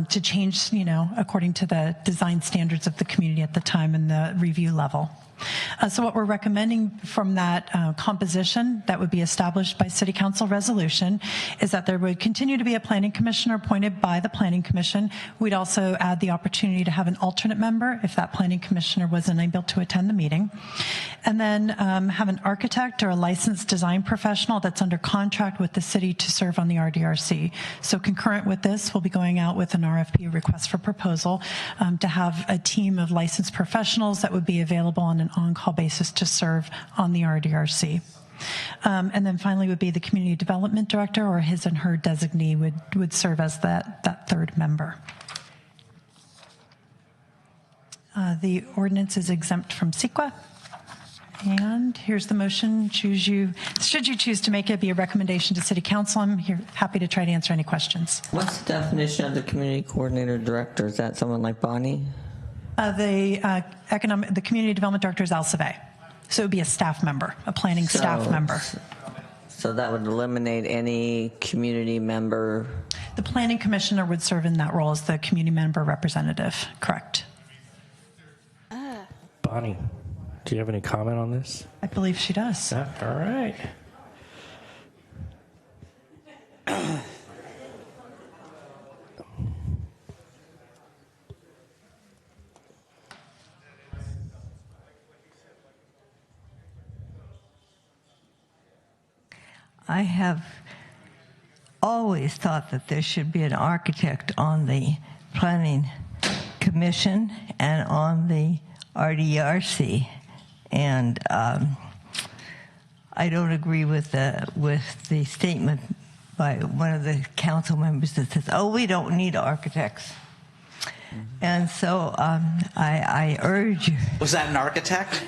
to change, according to the design standards of the community at the time and the review level. So what we're recommending from that composition that would be established by City Council resolution is that there would continue to be a planning commissioner appointed by the Planning Commission. We'd also add the opportunity to have an alternate member if that planning commissioner was unable to attend the meeting. And then have an architect or a licensed design professional that's under contract with the city to serve on the RDRC. So concurrent with this, we'll be going out with an RFP, request for proposal, to have a team of licensed professionals that would be available on an on-call basis to serve on the RDRC. And then finally would be the community development director or his and her designee would serve as that third member. The ordinance is exempt from CEQA. And here's the motion. Should you choose to make it be a recommendation to City Council, I'm happy to try to answer any questions. What's the definition of the community coordinator director? Is that someone like Bonnie? The community development director is Al Savay. So it would be a staff member, a planning staff member. So that would eliminate any community member. The planning commissioner would serve in that role as the community member representative, correct? Bonnie, do you have any comment on this? I believe she does. All right. I have always thought that there should be an architect on the Planning Commission and on the RDRC, and I don't agree with the statement by one of the council members that says, "Oh, we don't need architects." And so I urge you. Was that an architect?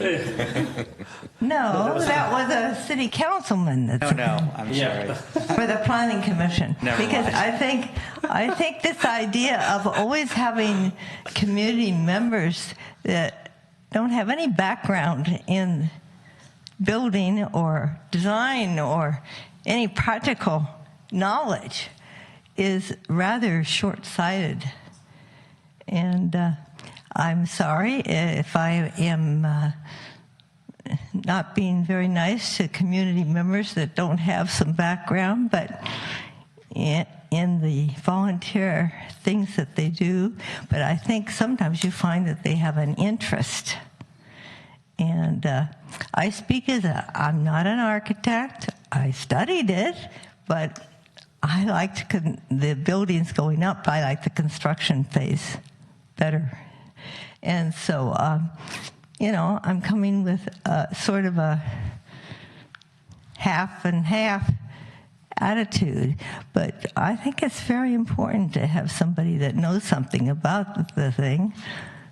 No, that was a city councilman. No, I'm sorry. For the planning commission. Never Because mind. I think this idea of always having community members that don't have any background in building or design or any practical knowledge is rather short-sighted. And I'm sorry if I am not being very nice to community members that don't have some background, but in the volunteer things that they do. But I think sometimes you find that they have an interest. And I speak as I'm not an architect. I studied it, but I like the buildings going up. I like the construction phase better. And so, I'm coming with sort of a half and half attitude, but I think it's very important to have somebody that knows something about the thing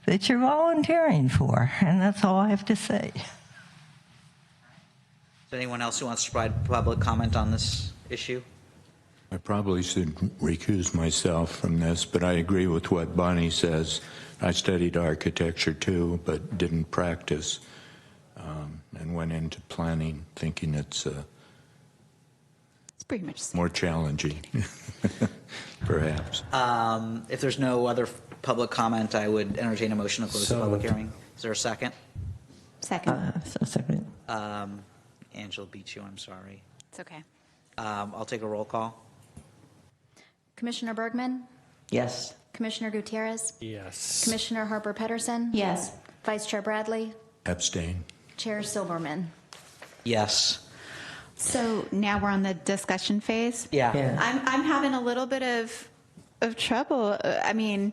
that you're volunteering for, and that's all I have to say. Is there anyone else who wants to provide public comment on this issue? I probably should recuse myself from this, but I agree with what Bonnie says. I studied architecture too, but didn't practice, and went into planning thinking it's pretty much more challenging, perhaps. If there's no other public comment, I would entertain a motion to close the public hearing. Is there a second? Second. Second. Angela beat you, I'm sorry. It's okay. I'll take a roll call. Commissioner Bergman? Yes. Commissioner Gutierrez? Yes. Commissioner Harper Pedersen? Yes. Vice Chair Bradley? Abstain. Chair Silverman? Yes. So now we're on the discussion phase. Yeah. I'm having a little bit of trouble. I mean,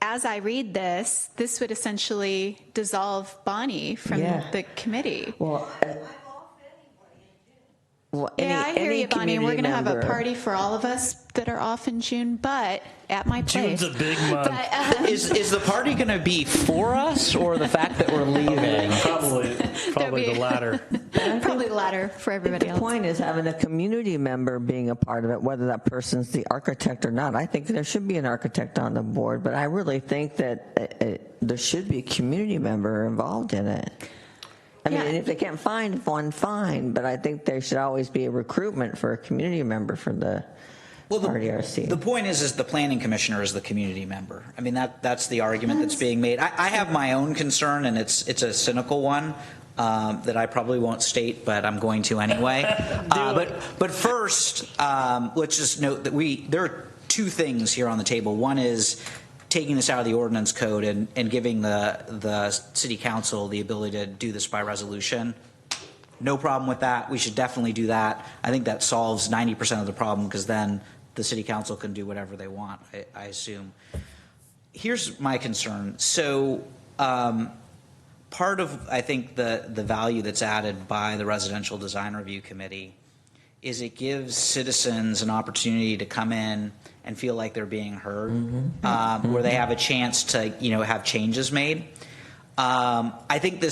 as I read this would essentially dissolve Bonnie from the committee. Well, I hear you, Bonnie. We're going to have a party for all of us that are off in June, but at my place. June's a big month. But, Is the party going to be for us or the fact that we're leaving? Probably the latter. Probably the latter for everybody else. The point is having a community member being a part of it, whether that person's the architect or not. I think there should be an architect on the board, but I really think that there should be a community member involved in it. I mean, if they can't find one, fine, but I think there should always be a recruitment for a community member for the RDRC. The point is the planning commissioner is the community member. I mean, that's the argument that's being made. I have my own concern, and it's a cynical one that I probably won't state, but I'm going to anyway. But first, let's just note that there are two things here on the table. One is taking this out of the ordinance code and giving the city council the ability to do this by resolution. No problem with that. We should definitely do that. I think that solves 90% of the problem because then the city council can do whatever they want, I assume. Here's my concern. So part of, I think, the value that's added by the Residential Design Review Committee is it gives citizens an opportunity to come in and feel like they're being heard, where they have a chance to, have changes made. I think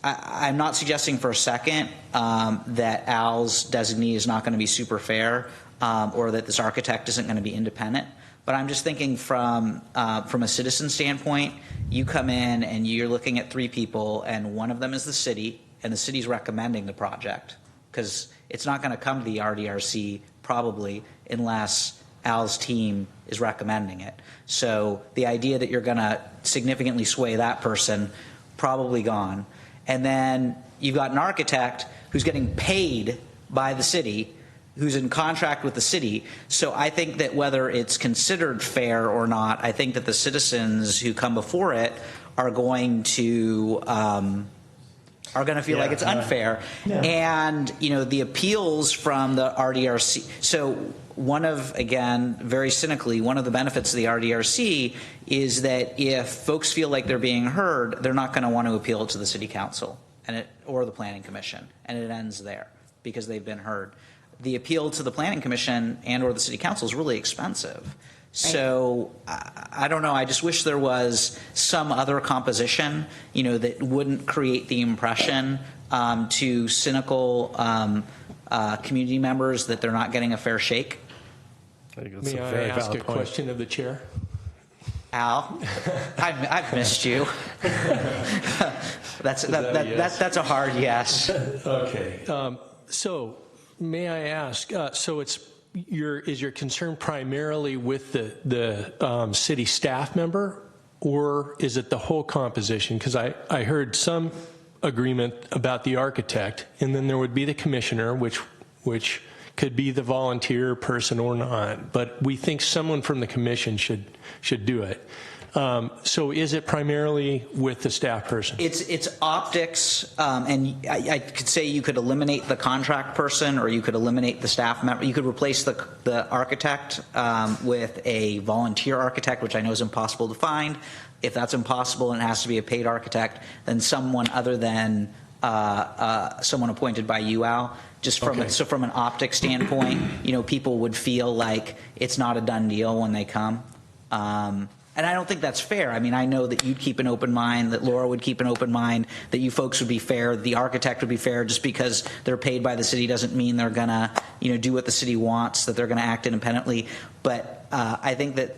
I'm not suggesting for a second that Al's designee is not going to be super fair or that this architect isn't going to be independent. But I'm just thinking from a citizen standpoint, you come in and you're looking at three people and one of them is the city and the city's recommending the project because it's not going to come to the RDRC probably unless Al's team is recommending it. So the idea that you're going to significantly sway that person, probably gone. And then you've got an architect who's getting paid by the city, who's in contract with the city. So I think that whether it's considered fair or not, I think that the citizens who come before it are going to feel like it's unfair. And, the appeals from the RDRC. So very cynically, one of the benefits of the RDRC is that if folks feel like they're being heard, they're not going to want to appeal it to the city council or the planning commission. And it ends there because they've been heard. The appeal to the planning commission and or the city council is really expensive. So I don't know. I just wish there was some other composition, that wouldn't create the impression to cynical community members that they're not getting a fair shake. May I ask a question of the chair? Al, I've missed you. That's a hard yes. Okay. So may I ask? So is your concern primarily with the city staff member, or is it the whole composition? Because I heard some agreement about the architect, and then there would be the commissioner, which could be the volunteer person or not. But we think someone from the commission should do it. So is it primarily with the staff person? It's optics, and I could say you could eliminate the contract person, or you could eliminate the staff member. You could replace the architect with a volunteer architect, which I know is impossible to find. If that's impossible and it has to be a paid architect, then someone other than someone appointed by you, Al. Just from so from an optic standpoint, people would feel like it's not a done deal when they come. And I don't think that's fair. I mean, I know that you'd keep an open mind, that Laura would keep an open mind, that you folks would be fair, the architect would be fair. Just because they're paid by the city doesn't mean they're going to, do what the city wants, that they're going to act independently. But I think that,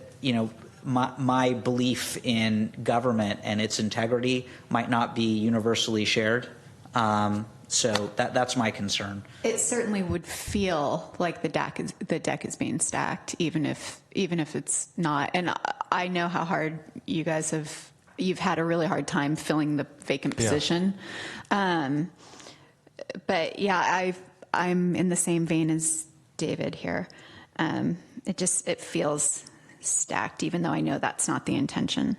my belief in government and its integrity might not be universally shared. So that's my concern. It certainly would feel like the deck is being stacked, even if it's not. And I know how hard you guys you've had a really hard time filling the vacant position. But yeah, I'm in the same vein as David here. It feels stacked, even though I know that's not the intention.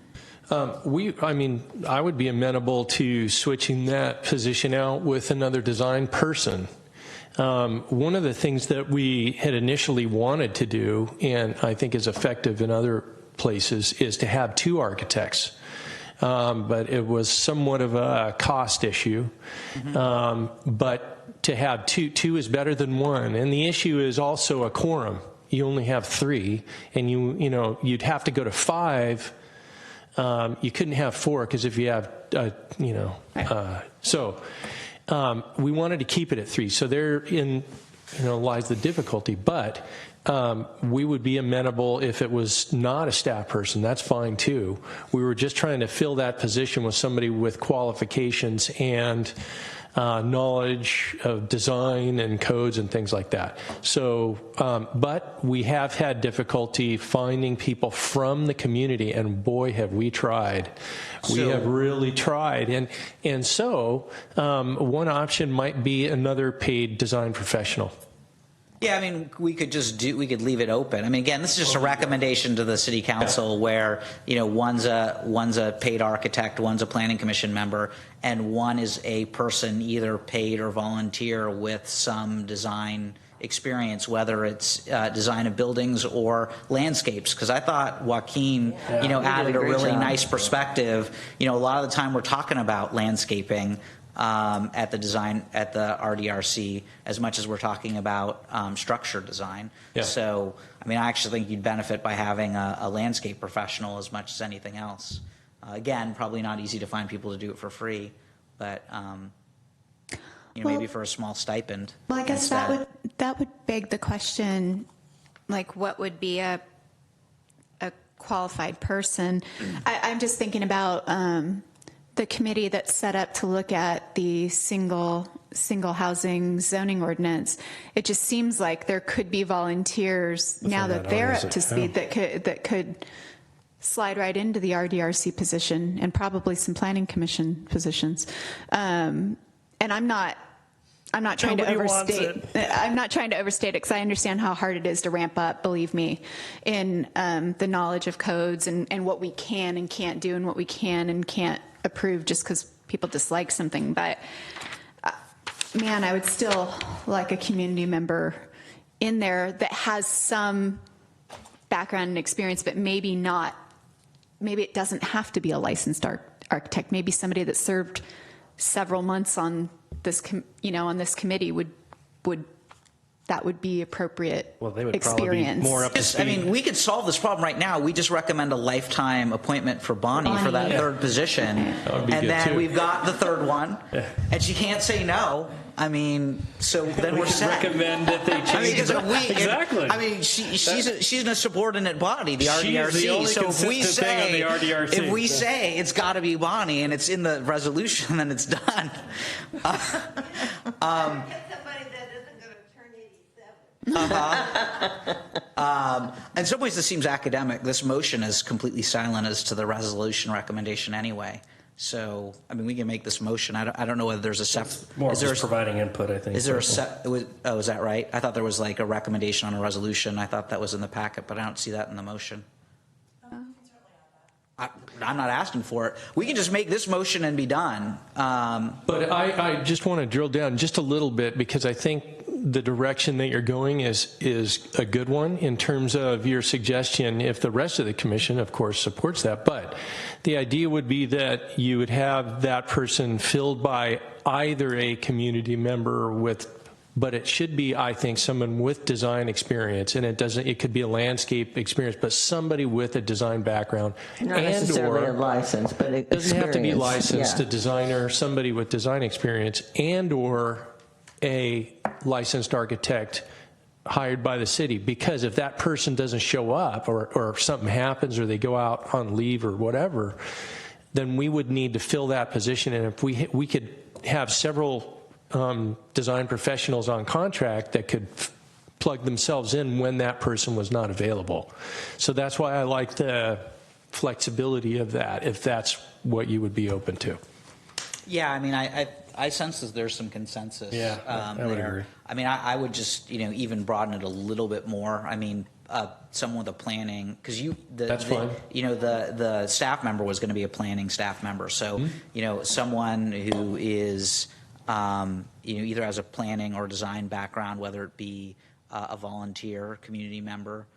I would be amenable to switching that position out with another design person. One of the things that we had initially wanted to do, and I think is effective in other places, is to have two architects. But it was somewhat of a cost issue. But to have two is better than one. And the issue is also a quorum. You only have three, and you'd have to go to five. You couldn't have four, because if you have, we wanted to keep it at three. So therein, lies the difficulty. But we would be amenable if it was not a staff person. That's fine too. We were just trying to fill that position with somebody with qualifications and knowledge of design and codes and things like that. So, but we have had difficulty finding people from the community, and boy, have we tried. We have really tried. And so one option might be another paid design professional. Yeah, I mean, we could leave it open. I mean, again, this is just a recommendation to the city council where, one's a paid architect, one's a planning commission member, and one is a person either paid or volunteer with some design experience, whether it's design of buildings or landscapes. Because I thought Joaquin, added a really nice perspective. A lot of the time we're talking about landscaping at the RDRC as much as we're talking about structure design. Yeah. So, I mean, I actually think you'd benefit by having a landscape professional as much as anything else. Again, probably not easy to find people to do it for free, but maybe for a small stipend. Well, I guess that would beg the question, like, what would be a qualified person? I'm just thinking about the committee that's set up to look at the single housing zoning ordinance. It just seems like there could be volunteers now that they're up to speed that could slide right into the RDRC position, and probably some planning commission positions. And I'm not trying to overstate. I'm not trying to overstate it, because I understand how hard it is to ramp up, believe me, in the knowledge of codes and what we can and can't do, and what we can and can't approve just because people dislike something. But man, I would still like a community member in there that has some background and experience, but maybe not. Maybe it doesn't have to be a licensed architect. Maybe somebody that served several months on this, on this committee would that would be appropriate Well, they would probably be experience. more up to I speed. mean, we could solve this problem right now. We just recommend a lifetime appointment for Bonnie for that Bonnie. third position. That would be And good, then too. we've got the third one, and she can't say no. I mean, so then we're set. recommend that they change I mean, 'cause it. if we, Exactly. I mean, she's in a subordinate body, the She is the RDRC. only So if we consistent thing on say, the RDRC. if we say it's got to be Bonnie and it's in the resolution, then it's done. In some ways, this seems academic. This motion is completely silent as to the resolution recommendation anyway. So, I mean, we can make this motion. I don't know whether there's a separate. More is there just providing input, I think. Is there a set? Oh, is that right? I thought there was like a recommendation on a resolution. I thought that was in the packet, but I don't see that in the motion. I'm not asking for it. We can just make this motion and be done. But I just want to drill down just a little bit because I think the direction that you're going is a good one in terms of your suggestion, if the rest of the commission, of course, supports that. But the idea would be that you would have that person filled by either a community member but it should be, I think, someone with design experience, and it could be a landscape experience, but somebody with a design background. Not necessarily a license, but it doesn't have to be experience, licensed, yeah. a designer, somebody with design experience, and or a licensed architect hired by the city. Because if that person doesn't show up or something happens or they go out on leave or whatever, then we would need to fill that position. And if we could have several design professionals on contract that could plug themselves in when that person was not available. So that's why I like the flexibility of that, if that's what you would be open to. Yeah, I mean, I sense that there's some consensus. Yeah, I would there. agree. I mean, I would just even broaden it a little bit more. I mean, someone with a planning, because That's fine. The staff member was going to be a planning staff member. So someone who is either has a planning or design background, whether it be a volunteer community member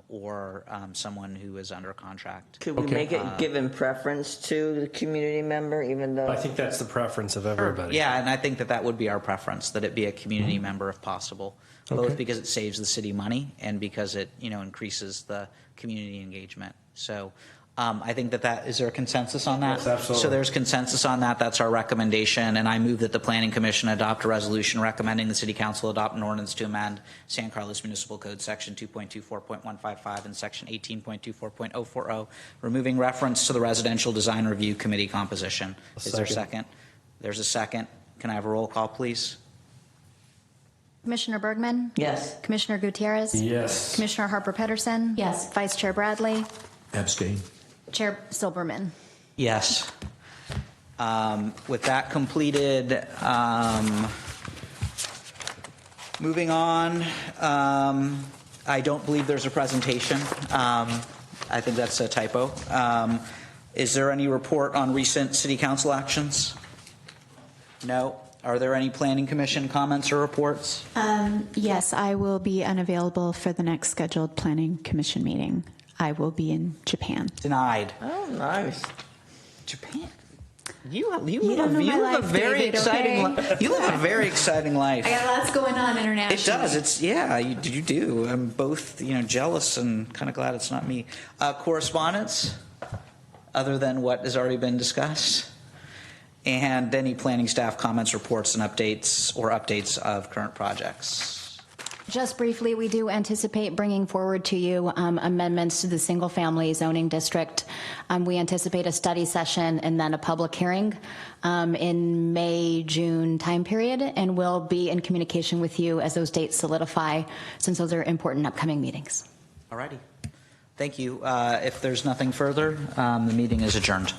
or someone who is under contract. Could we make it given preference to the community member, even though? I think that's the preference of everybody. Yeah, and I think that would be our preference, that it be a community member if possible, both because it saves the city money and because it increases the community engagement. So I think that is there a consensus on that? Yes, absolutely. So there's consensus on that. That's our recommendation, and I move that the Planning Commission adopt a resolution recommending the City Council adopt an ordinance to amend San Carlos Municipal Code Section 2.24.155 and Section 18.24.040, removing reference to the Residential Design Review Committee composition. Is there a second? There's a second. Can I have a roll call, please? Commissioner Bergman? Yes. Commissioner Gutierrez? Yes. Commissioner Harper Pedersen? Yes. Vice Chair Bradley? Abstain. Chair Silberman? Yes. With that completed, moving on, I don't believe there's a presentation. I think that's a typo. Is there any report on recent City Council actions? No. Are there any Planning Commission comments or reports? Yes, I will be unavailable for the next scheduled Planning Commission meeting. I will be in Japan. Denied. Oh, nice. Japan. You don't know live my a life, very David, exciting okay? You live a very exciting life. I got lots going on internationally. It does. It's you do. I'm both jealous and kind of glad it's not me. Correspondence, other than what has already been discussed, and any planning staff comments, reports, and updates of current projects. Just briefly, we do anticipate bringing forward to you amendments to the single-family zoning district. We anticipate a study session and then a public hearing in May, June time period, and we'll be in communication with you as those dates solidify, since those are important upcoming meetings. All righty. Thank you. If there's nothing further, the meeting is adjourned.